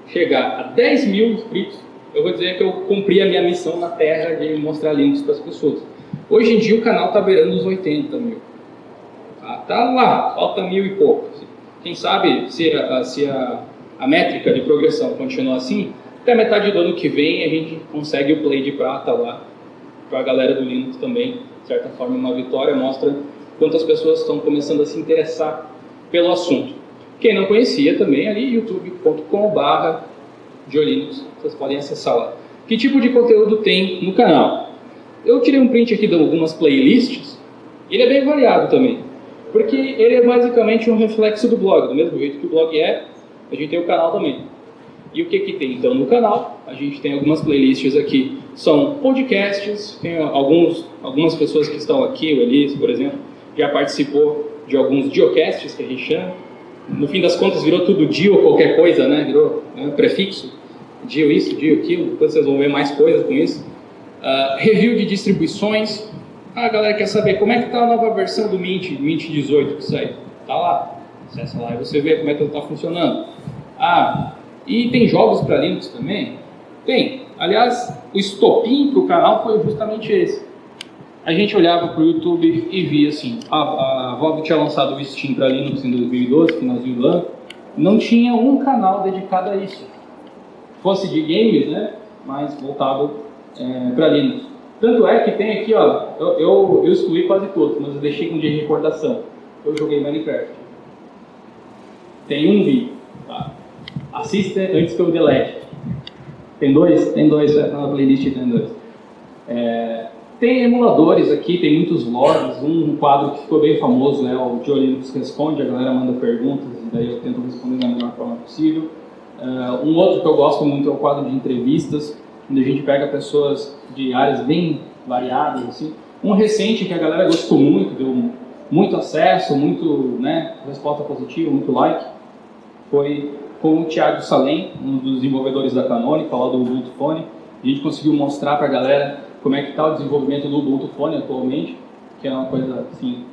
chegar a 10 mil inscritos, eu vou dizer que eu cumpri a minha missão na Terra de mostrar Linux para as pessoas. Hoje em dia o canal está beirando os 80 mil. Tá lá, falta 1.000 e pouco. Quem sabe se a métrica de progressão continuar assim, até metade do ano que vem a gente consegue o Play de Prata lá, para a galera do Linux também. De certa forma, uma vitória, mostra quantas pessoas estão começando a se interessar pelo assunto. Quem não conhecia também, ali youtube.com/GeoLinux, vocês podem acessar lá. Que tipo de conteúdo tem no canal? Eu tirei um print aqui de algumas playlists, ele é bem variado também, porque ele é basicamente um reflexo do blog, do mesmo jeito que o blog é, a gente tem o canal também. E o que tem então no canal? A gente tem algumas playlists aqui, são podcasts, tem algumas pessoas que estão aqui, o Elias, por exemplo, já participou de alguns geocasts, que a gente chama. No fim das contas virou tudo Dio qualquer coisa, né? Virou prefixo, Dio isso, Dio aquilo, depois vocês vão ver mais coisas com isso. Review de distribuições. A galera quer saber como é que está a nova versão do Mint 18 que saiu. Está lá, acessa lá e você vê como é que ela está funcionando. E tem jogos para Linux também? Tem. Aliás, o estopim para o canal foi justamente esse. A gente olhava para o YouTube e via assim, a Valve tinha lançado o Steam para Linux em 2012, finalzinho do ano, não tinha um canal dedicado a isso. Fosse de games, né, mas voltado para Linux. Tanto é que tem aqui, ó, eu excluí quase todos, mas eu deixei com de recordação. Eu joguei Minecraft. Tem um vídeo, tá? Assista antes que eu delete. Tem dois? Tem dois, na playlist tem dois. Tem emuladores aqui, tem muitos vlogs, um quadro que ficou bem famoso, né, o Joe Linux Responde, a galera manda perguntas e daí eu tento responder da melhor forma possível. Um outro que eu gosto muito é o quadro de entrevistas, onde a gente pega pessoas de áreas bem variadas, assim. Um recente que a galera gostou muito, deu muito acesso, muito, né, resposta positiva, muito like, foi com o Thiago Salem, um dos desenvolvedores da Canonical, lá do Ubuntu Phone. A gente conseguiu mostrar para a galera como é que está o desenvolvimento do Ubuntu Phone atualmente, que é uma coisa assim,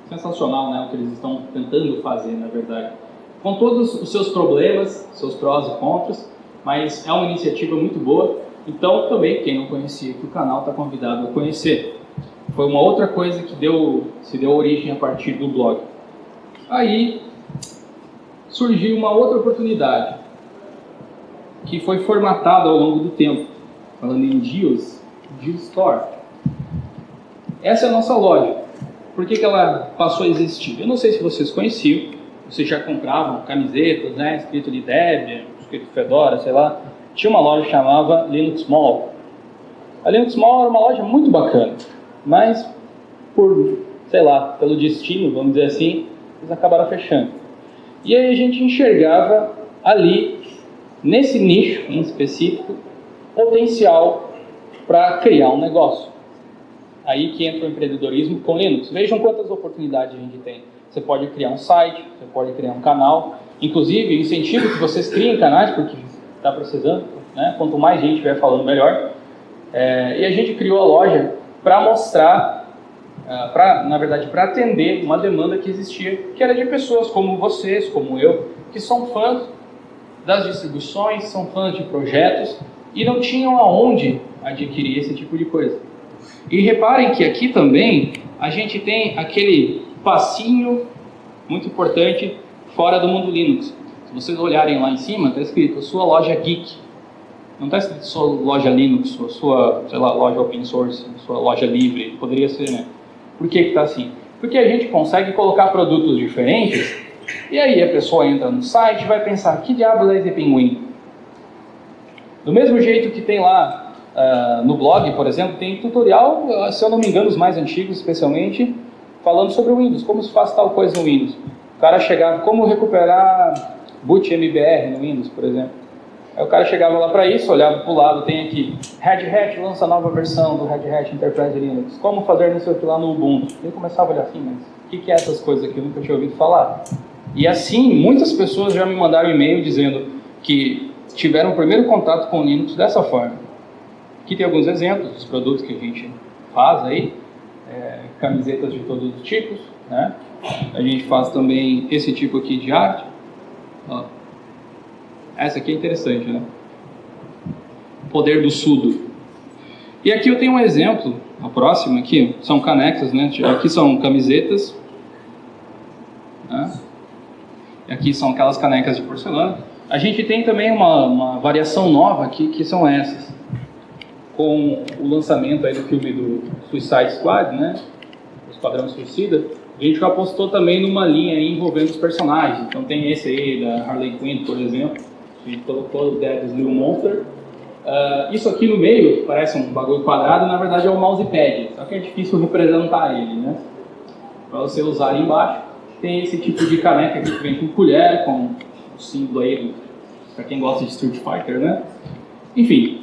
sensacional, né, o que eles estão tentando fazer, na verdade. Com todos os seus problemas, seus prós e contras, mas é uma iniciativa muito boa. Então, também, quem não conhecia aqui o canal está convidado a conhecer. Foi uma outra coisa que se deu origem a partir do blog. Aí, surgiu uma outra oportunidade, que foi formatada ao longo do tempo, falando em Geos Store. Essa é a nossa loja. Por que ela passou a existir? Eu não sei se vocês conheciam, vocês já compravam camisetas, né, escrito de Debian, escrito Fedora, sei lá. Tinha uma loja que chamava Linux Mall. A Linux Mall era uma loja muito bacana, mas por, sei lá, pelo destino, vamos dizer assim, eles acabaram fechando. E aí a gente enxergava ali, nesse nicho em específico, potencial para criar um negócio. Aí que entra o empreendedorismo com Linux. Vejam quantas oportunidades a gente tem. Você pode criar um site, você pode criar um canal. Inclusive, incentivo que vocês criem canais, porque está precisando, né? Quanto mais gente estiver falando, melhor. E a gente criou a loja para mostrar, na verdade, para atender uma demanda que existia, que era de pessoas como vocês, como eu, que são fãs das distribuições, são fãs de projetos e não tinham aonde adquirir esse tipo de coisa. E reparem que aqui também a gente tem aquele passinho muito importante fora do mundo Linux. Se vocês olharem lá em cima, está escrito sua loja geek. Não está escrito sua loja Linux, ou sua, sei lá, loja open source, sua loja livre. Poderia ser, né? Por que está assim? Porque a gente consegue colocar produtos diferentes e aí a pessoa entra no site e vai pensar, que diabo é esse pinguim? Do mesmo jeito que tem lá no blog, por exemplo, tem tutorial, se eu não me engano, os mais antigos especialmente, falando sobre o Windows, como se faz tal coisa no Windows. O cara chegava, como recuperar boot MBR no Windows, por exemplo. Aí o cara chegava lá para isso, olhava para o lado, tem aqui, Red Hat lança a nova versão do Red Hat Enterprise Linux, como fazer não sei o que lá no Ubuntu. Eu começava a olhar assim, mas o que é essas coisas aqui? Eu nunca tinha ouvido falar. E assim, muitas pessoas já me mandaram e-mail dizendo que tiveram o primeiro contato com o Linux dessa forma. Aqui tem alguns exemplos dos produtos que a gente faz aí, camisetas de todos os tipos, né? A gente faz também esse tipo aqui de arte. Ó. Essa aqui é interessante, né? Poder do sudo. E aqui eu tenho um exemplo, a próxima aqui, são canecas, né? Aqui são camisetas, né? E aqui são aquelas canecas de porcelana. A gente tem também uma variação nova aqui, que são essas. Com o lançamento aí do filme do Suicide Squad, né? O Esquadrão Suicida, a gente já apostou também numa linha aí envolvendo os personagens. Então tem esse aí da Harley Quinn, por exemplo. A gente colocou o Dead's Little Monster. Isso aqui no meio parece um bagulho quadrado, na verdade é um mousepad. Só que é difícil representar ele, né? Para você usar ali embaixo. Tem esse tipo de caneca aqui que vem com colher, com o símbolo aí, para quem gosta de Street Fighter, né? Enfim.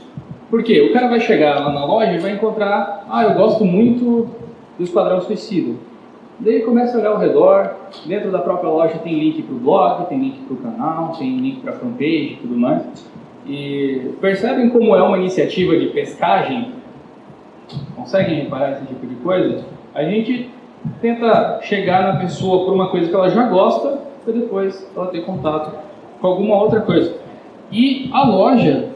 Por quê? O cara vai chegar lá na loja e vai encontrar, eu gosto muito do Esquadrão Suicida. Daí começa a olhar ao redor, dentro da própria loja tem link para o blog, tem link para o canal, tem link para a fanpage e tudo mais. E percebem como é uma iniciativa de pescagem? Conseguem reparar esse tipo de coisa? A gente tenta chegar na pessoa por uma coisa que ela já gosta, para depois ela ter contato com alguma outra coisa. E a loja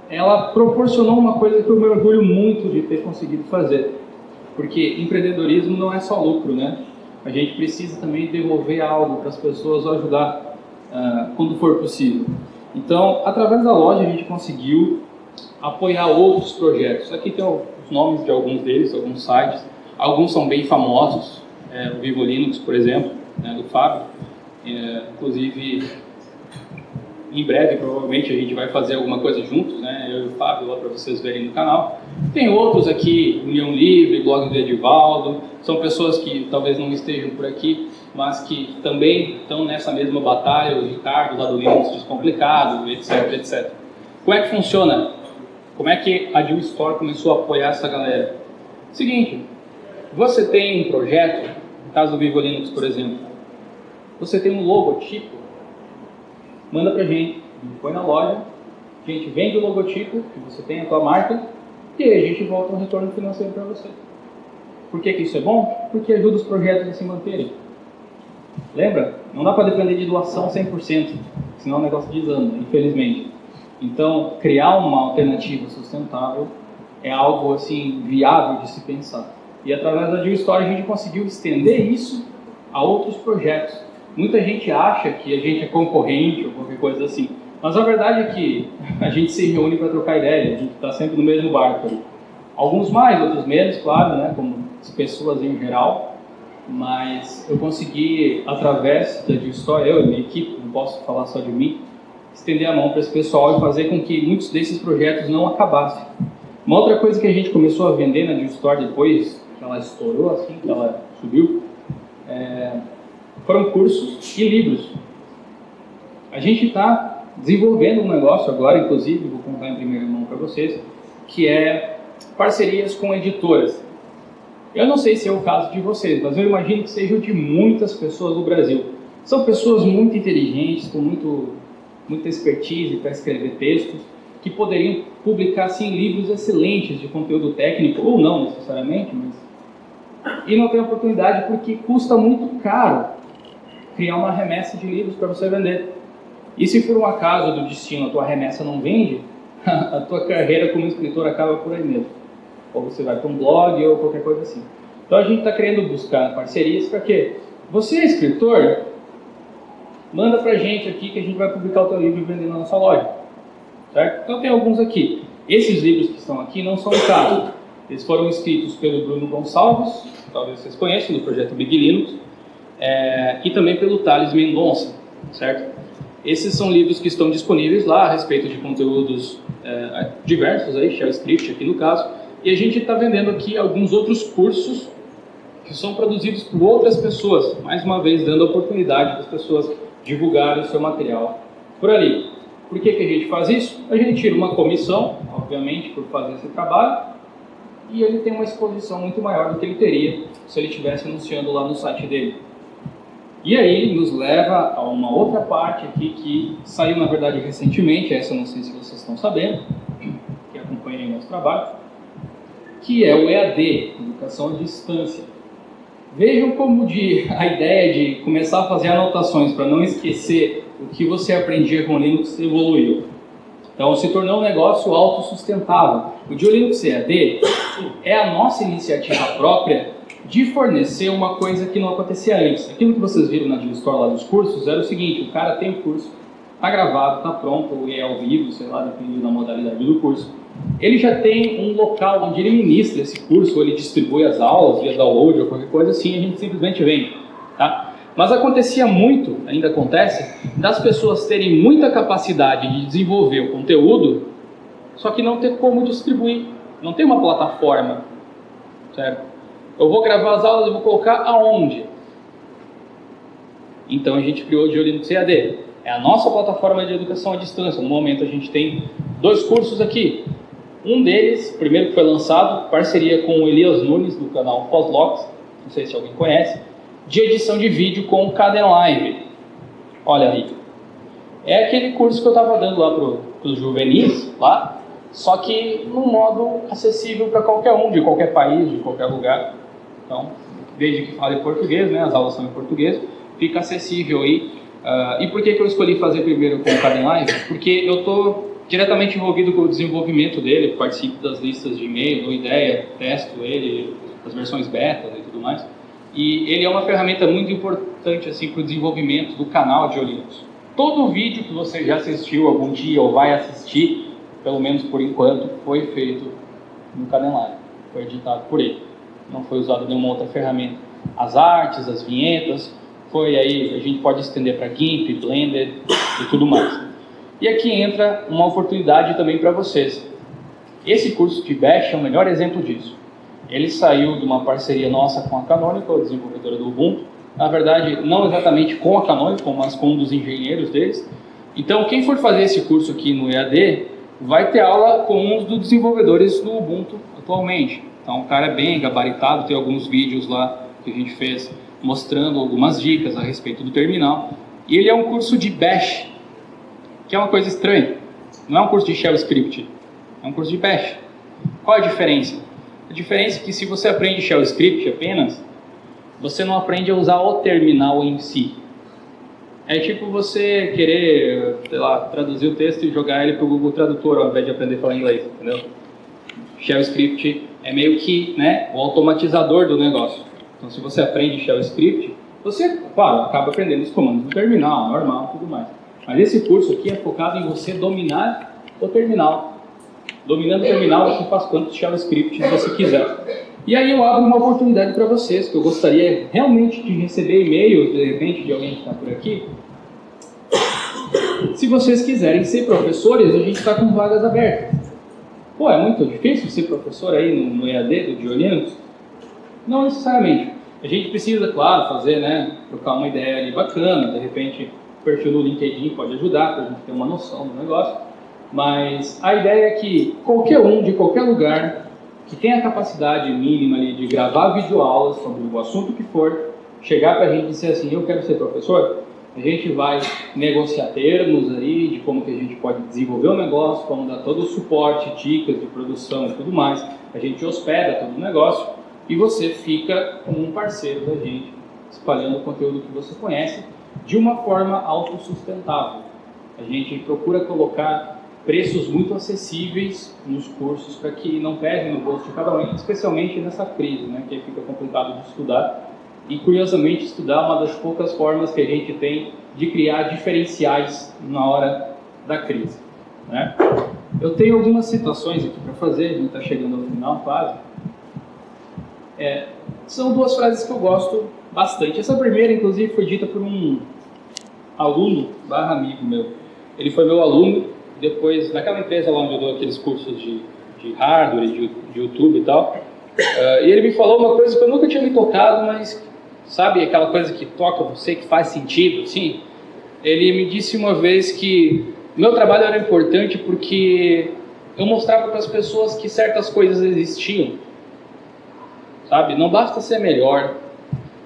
ela proporcionou uma coisa que eu me orgulho muito de ter conseguido fazer. Porque empreendedorismo não é só lucro, né? A gente precisa também devolver algo para as pessoas ou ajudar quando for possível. Então, através da loja, a gente conseguiu apoiar outros projetos. Aqui tem os nomes de alguns deles, alguns sites. Alguns são bem famosos, o Vivo Linux, por exemplo, né, do Fábio. Inclusive, em breve, provavelmente, a gente vai fazer alguma coisa juntos, né, eu e o Fábio, lá para vocês verem no canal. Tem outros aqui, União Livre, Blog do Edivaldo, são pessoas que talvez não estejam por aqui, mas que também estão nessa mesma batalha, o Ricardo, lá do Linux Descomplicado, etc, etc. Como é que funciona? Como é que a Jill Store começou a apoiar essa galera? Seguinte, você tem um projeto, no caso do Vivo Linux, por exemplo, você tem um logotipo, manda pra gente, põe na loja, a gente vende o logotipo, que você tem a tua marca, e aí a gente volta um retorno financeiro para você. Por que isso é bom? Porque ajuda os projetos a se manterem. Lembra? Não dá para depender de doação 100%, senão o negócio desanda, infelizmente. Então, criar uma alternativa sustentável é algo assim viável de se pensar. E através da Jill Store a gente conseguiu estender isso a outros projetos. Muita gente acha que a gente é concorrente ou qualquer coisa assim, mas a verdade é que a gente se reúne para trocar ideia, a gente está sempre no mesmo barco. Alguns mais, outros menos, claro, né, como as pessoas em geral, mas eu consegui, através da Jill Store, eu e minha equipe, não posso falar só de mim, estender a mão para esse pessoal e fazer com que muitos desses projetos não acabassem. Uma outra coisa que a gente começou a vender na Jill Store depois que ela estourou, assim, que ela subiu, foram cursos e livros. A gente está desenvolvendo um negócio agora, inclusive, vou contar em primeira mão para vocês, que é parcerias com editoras. Eu não sei se é o caso de vocês, mas eu imagino que sejam de muitas pessoas no Brasil. São pessoas muito inteligentes, com muita expertise para escrever textos, que poderiam publicar assim, livros excelentes de conteúdo técnico, ou não necessariamente, e não tem oportunidade porque custa muito caro criar uma remessa de livros para você vender. E se por um acaso do destino a tua remessa não vende, a tua carreira como escritor acaba por aí mesmo. Ou você vai para um blog ou qualquer coisa assim. Então a gente está querendo buscar parcerias para quê? Você é escritor? Manda para a gente aqui que a gente vai publicar o teu livro e vender na nossa loja. Certo? Então tem alguns aqui. Esses livros que estão aqui não são o caso. Eles foram escritos pelo Bruno Gonçalves, talvez vocês conheçam, do projeto Big Linux, e também pelo Thales Mendonça, certo? Esses são livros que estão disponíveis lá a respeito de conteúdos diversos, aí, Shell Script aqui no caso, e a gente está vendendo aqui alguns outros cursos que são produzidos por outras pessoas, mais uma vez dando a oportunidade para as pessoas divulgarem o seu material por ali. Por que a gente faz isso? A gente tira uma comissão, obviamente, por fazer esse trabalho, e ele tem uma exposição muito maior do que ele teria se ele estivesse anunciando lá no site dele. E aí nos leva a uma outra parte aqui que saiu, na verdade, recentemente, essa eu não sei se vocês estão sabendo, que acompanham o nosso trabalho, que é o EAD, Educação à Distância. Vejam como a ideia de começar a fazer anotações para não esquecer o que você aprendia com Linux evoluiu. Então se tornou um negócio autossustentável. O Linux EAD é a nossa iniciativa própria de fornecer uma coisa que não acontecia antes. Aquilo que vocês viram na Jill Store lá dos cursos era o seguinte: o cara tem o curso, está gravado, está pronto, ou é ao vivo, sei lá, dependendo da modalidade do curso. Ele já tem um local onde ele ministra esse curso, ou ele distribui as aulas via download ou qualquer coisa assim, a gente simplesmente vende, tá? Mas acontecia muito, ainda acontece, das pessoas terem muita capacidade de desenvolver o conteúdo, só que não ter como distribuir, não tem uma plataforma, certo? Eu vou gravar as aulas e vou colocar aonde? Então a gente criou o Linux EAD. É a nossa plataforma de educação à distância. No momento a gente tem 2 cursos aqui. Um deles, primeiro que foi lançado, parceria com o Elias Nunes, do canal Postlogs, não sei se alguém conhece, de edição de vídeo com o Kdenlive. Olha aí. É aquele curso que eu estava dando lá para os juvenis, lá, só que num modo acessível para qualquer um, de qualquer país, de qualquer lugar. Então, desde que fale português, né, as aulas são em português, fica acessível aí. E por que eu escolhi fazer primeiro com o Kdenlive? Porque eu estou diretamente envolvido com o desenvolvimento dele, participo das listas de e-mail, dou ideia, testo ele, as versões beta e tudo mais. E ele é uma ferramenta muito importante assim, para o desenvolvimento do canal de Linux. Todo vídeo que você já assistiu algum dia ou vai assistir, pelo menos por enquanto, foi feito no Kdenlive, foi editado por ele. Não foi usado nenhuma outra ferramenta. As artes, as vinhetas, foi aí, a gente pode estender para GIMP, Blender e tudo mais. E aqui entra uma oportunidade também para vocês. Esse curso de Bash é o melhor exemplo disso. Ele saiu de uma parceria nossa com a Canonical, desenvolvedora do Ubuntu. Na verdade, não exatamente com a Canonical, mas com um dos engenheiros deles. Então, quem for fazer esse curso aqui no EAD, vai ter aula com um dos desenvolvedores do Ubuntu atualmente. Então, o cara é bem gabaritado, tem alguns vídeos lá que a gente fez mostrando algumas dicas a respeito do terminal. E ele é um curso de Bash, que é uma coisa estranha. Não é um curso de Shell Script, é um curso de Bash. Qual a diferença? A diferença é que se você aprende Shell Script apenas, você não aprende a usar o terminal em si. É tipo você querer, sei lá, traduzir o texto e jogar ele para o Google Tradutor ao invés de aprender a falar inglês, entendeu? Shell Script é meio que, né, o automatizador do negócio. Então, se você aprende Shell Script, você, claro, acaba aprendendo os comandos do terminal, normal, tudo mais. Mas esse curso aqui é focado em você dominar o terminal. Dominando o terminal, você faz quantos Shell Scripts você quiser. E aí eu abro uma oportunidade para vocês, que eu gostaria realmente de receber e-mails, de repente, de alguém que está por aqui. Se vocês quiserem ser professores, a gente está com vagas abertas. Pô, é muito difícil ser professor aí no EAD do Linux? Não necessariamente. A gente precisa, claro, fazer, né, trocar uma ideia ali bacana, de repente o perfil no LinkedIn pode ajudar para a gente ter uma noção do negócio. Mas a ideia é que qualquer um, de qualquer lugar, que tenha a capacidade mínima ali de gravar videoaulas sobre o assunto que for, chegar para a gente e dizer assim, eu quero ser professor, a gente vai negociar termos aí de como que a gente pode desenvolver o negócio, como dar todo o suporte, dicas de produção e tudo mais. A gente hospeda todo o negócio e você fica como um parceiro da gente, espalhando o conteúdo que você conhece de uma forma autossustentável. A gente procura colocar preços muito acessíveis nos cursos para que não pesem no bolso de cada um, especialmente nessa crise, né, que fica complicado de estudar. E, curiosamente, estudar é uma das poucas formas que a gente tem de criar diferenciais na hora da crise, né? Eu tenho algumas citações aqui para fazer, a gente está chegando ao final quase. São duas frases que eu gosto bastante. Essa primeira, inclusive, foi dita por um aluno / amigo meu. Ele foi meu aluno, depois, naquela empresa lá onde eu dou aqueles cursos de hardware, de YouTube e tal. E ele me falou uma coisa que eu nunca tinha me tocado, mas sabe aquela coisa que toca você, que faz sentido, assim? Ele me disse uma vez que meu trabalho era importante porque eu mostrava para as pessoas que certas coisas existiam, sabe? Não basta ser melhor,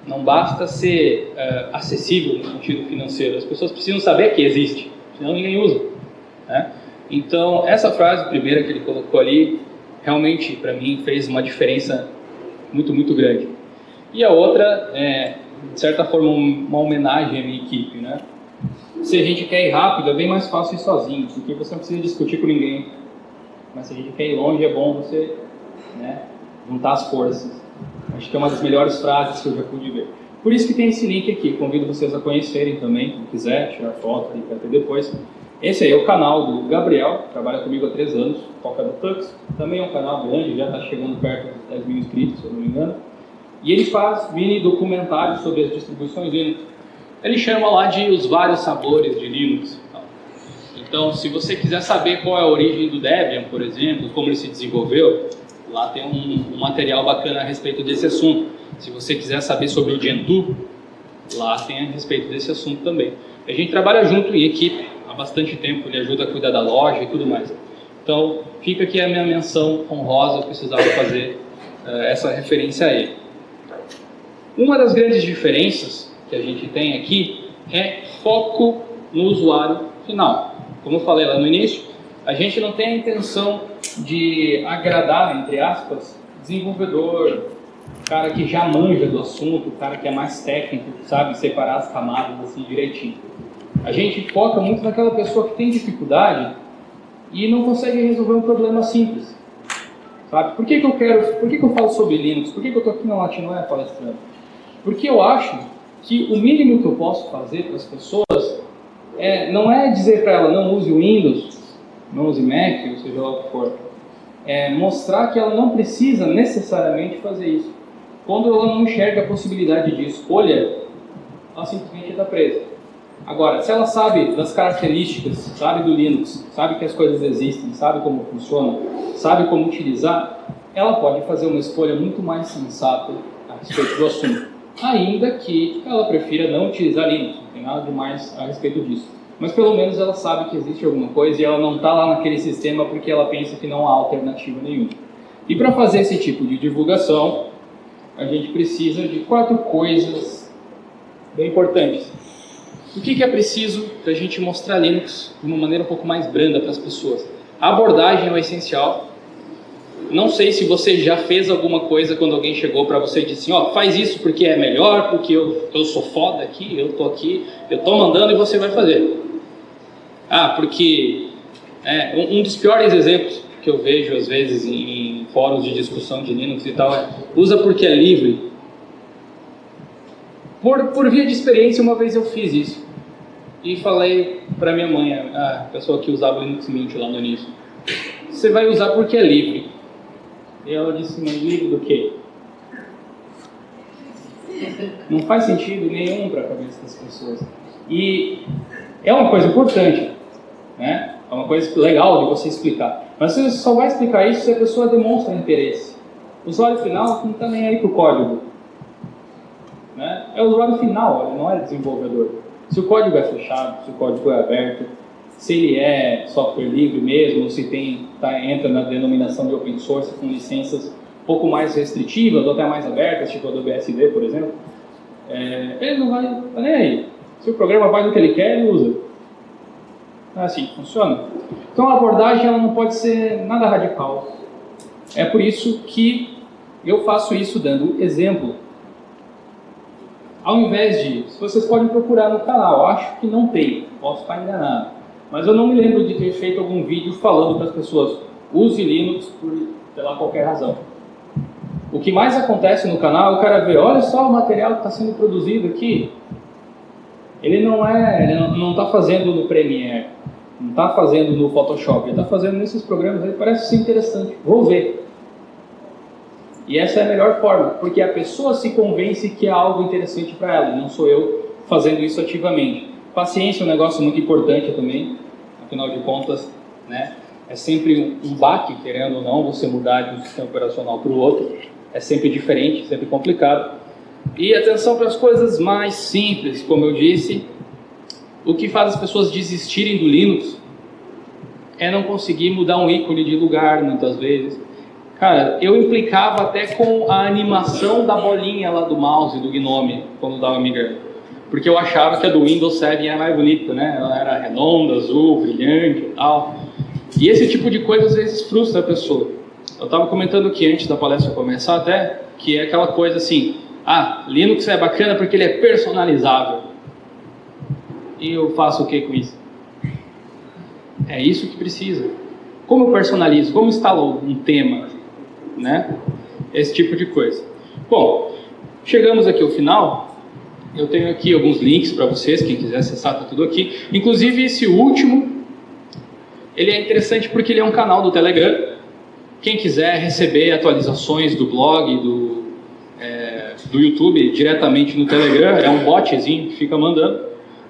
não basta ser acessível no sentido financeiro, as pessoas precisam saber que existe, senão ninguém usa, né? Então, essa frase primeira que ele colocou ali, realmente, para mim, fez uma diferença muito, muito grande. E a outra é, de certa forma, uma homenagem à minha equipe, né? Se a gente quer ir rápido, é bem mais fácil ir sozinho, porque você não precisa discutir com ninguém. Mas se a gente quer ir longe, é bom você, né, juntar as forças. Acho que é uma das melhores frases que eu já pude ver. Por isso que tem esse link aqui, convido vocês a conhecerem também, quem quiser, tirar foto ali para ter depois. Esse aí é o canal do Gabriel, trabalha comigo há 3 anos, toca no Tux. Também é um canal grande, já está chegando perto dos 10 mil inscritos, se eu não me engano. E ele faz mini documentários sobre as distribuições Linux. Ele chama lá de Os Vários Sabores de Linux. Então, se você quiser saber qual é a origem do Debian, por exemplo, como ele se desenvolveu, lá tem um material bacana a respeito desse assunto. Se você quiser saber sobre o Gentoo, lá tem a respeito desse assunto também. A gente trabalha junto em equipe há bastante tempo, ele ajuda a cuidar da loja e tudo mais. Então, fica aqui a minha menção honrosa, eu precisava fazer essa referência a ele. Uma das grandes diferenças que a gente tem aqui é foco no usuário final. Como eu falei lá no início, a gente não tem a intenção de agradar, entre aspas, desenvolvedor, cara que já manja do assunto, cara que é mais técnico, sabe separar as camadas assim direitinho. A gente foca muito naquela pessoa que tem dificuldade e não conseguem resolver um problema simples. Sabe? Por que eu falo sobre Linux? Por que eu estou aqui na Latinoé palestrando? Porque eu acho que o mínimo que eu posso fazer para as pessoas não é dizer para ela não use o Windows, não use Mac, ou seja lá o que for. É mostrar que ela não precisa necessariamente fazer isso. Quando ela não enxerga a possibilidade de escolha, ela simplesmente está presa. Agora, se ela sabe das características, sabe do Linux, sabe que as coisas existem, sabe como funciona, sabe como utilizar, ela pode fazer uma escolha muito mais sensata a respeito do assunto. Ainda que ela prefira não utilizar Linux, não tem nada demais a respeito disso. Mas pelo menos ela sabe que existe alguma coisa e ela não está lá naquele sistema porque ela pensa que não há alternativa nenhuma. E para fazer esse tipo de divulgação, a gente precisa de 4 coisas bem importantes. O que é preciso para a gente mostrar Linux de uma maneira um pouco mais branda para as pessoas? A abordagem é o essencial. Não sei se você já fez alguma coisa quando alguém chegou para você e disse assim, faz isso porque é melhor, porque eu sou foda aqui, eu tô aqui, eu tô mandando e você vai fazer. Porque um dos piores exemplos que eu vejo às vezes em fóruns de discussão de Linux e tal usa porque é livre. Por via de experiência, uma vez eu fiz isso e falei para minha mãe, a pessoa que usava o Linux Mint lá no início, você vai usar porque é livre. E ela disse, mas livre do quê? Não faz sentido nenhum para a cabeça das pessoas. E é uma coisa importante, né? É uma coisa legal de você explicar. Mas você só vai explicar isso se a pessoa demonstra interesse. O usuário final não está nem aí para o código. Né? É o usuário final, ele não é desenvolvedor. Se o código é fechado, se o código é aberto, se ele é software livre mesmo, ou se entra na denominação de open source com licenças um pouco mais restritivas ou até mais abertas, tipo a do BSD, por exemplo, ele não vai nem aí. Se o programa faz o que ele quer, ele usa. Não é assim que funciona. Então a abordagem ela não pode ser nada radical. É por isso que eu faço isso dando exemplo. Ao invés de... Vocês podem procurar no canal, acho que não tem, posso estar enganado. Mas eu não me lembro de ter feito algum vídeo falando para as pessoas use Linux pela qualquer razão. O que mais acontece no canal, o cara vê, olha só o material que está sendo produzido aqui. Ele não está fazendo no Premiere, não está fazendo no Photoshop, ele está fazendo nesses programas, ele parece ser interessante, vou ver. E essa é a melhor forma, porque a pessoa se convence que é algo interessante para ela, não sou eu fazendo isso ativamente. Paciência é um negócio muito importante também, afinal de contas, né, é sempre um baque, querendo ou não, você mudar de um sistema operacional para o outro, é sempre diferente, sempre complicado. E atenção para as coisas mais simples, como eu disse, o que faz as pessoas desistirem do Linux é não conseguir mudar um ícone de lugar, muitas vezes. Cara, eu implicava até com a animação da bolinha lá do mouse, do Gnome, quando estava migrando. Porque eu achava que a do Windows 7 era mais bonita, né? Ela era redonda, azul, brilhante e tal. E esse tipo de coisa às vezes frustra a pessoa. Eu estava comentando aqui antes da palestra começar até, que é aquela coisa assim, Linux é bacana porque ele é personalizável. E eu faço o que com isso? É isso que precisa. Como eu personalizo? Como instalo um tema? Né? Esse tipo de coisa. Bom, chegamos aqui ao final. Eu tenho aqui alguns links para vocês, quem quiser acessar, está tudo aqui. Inclusive esse último, ele é interessante porque ele é um canal do Telegram. Quem quiser receber atualizações do blog, do YouTube diretamente no Telegram, é um botzinho que fica mandando,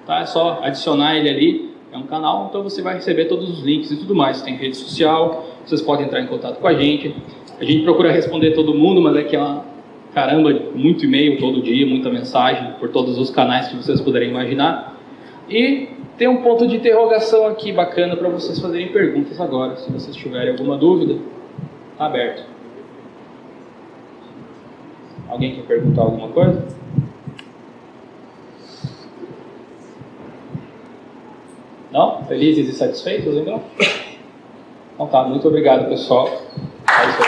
tá? É só adicionar ele ali, é um canal, então você vai receber todos os links e tudo mais. Tem rede social, vocês podem entrar em contato com a gente procura responder todo mundo, mas é que muito e-mail todo dia, muita mensagem por todos os canais que vocês puderem imaginar. E tem um ponto de interrogação aqui bacana para vocês fazerem perguntas agora, se vocês tiverem alguma dúvida, está aberto. Alguém quer perguntar alguma coisa? Não? Felizes e satisfeitos, então? Então tá, muito obrigado, pessoal. É isso aí.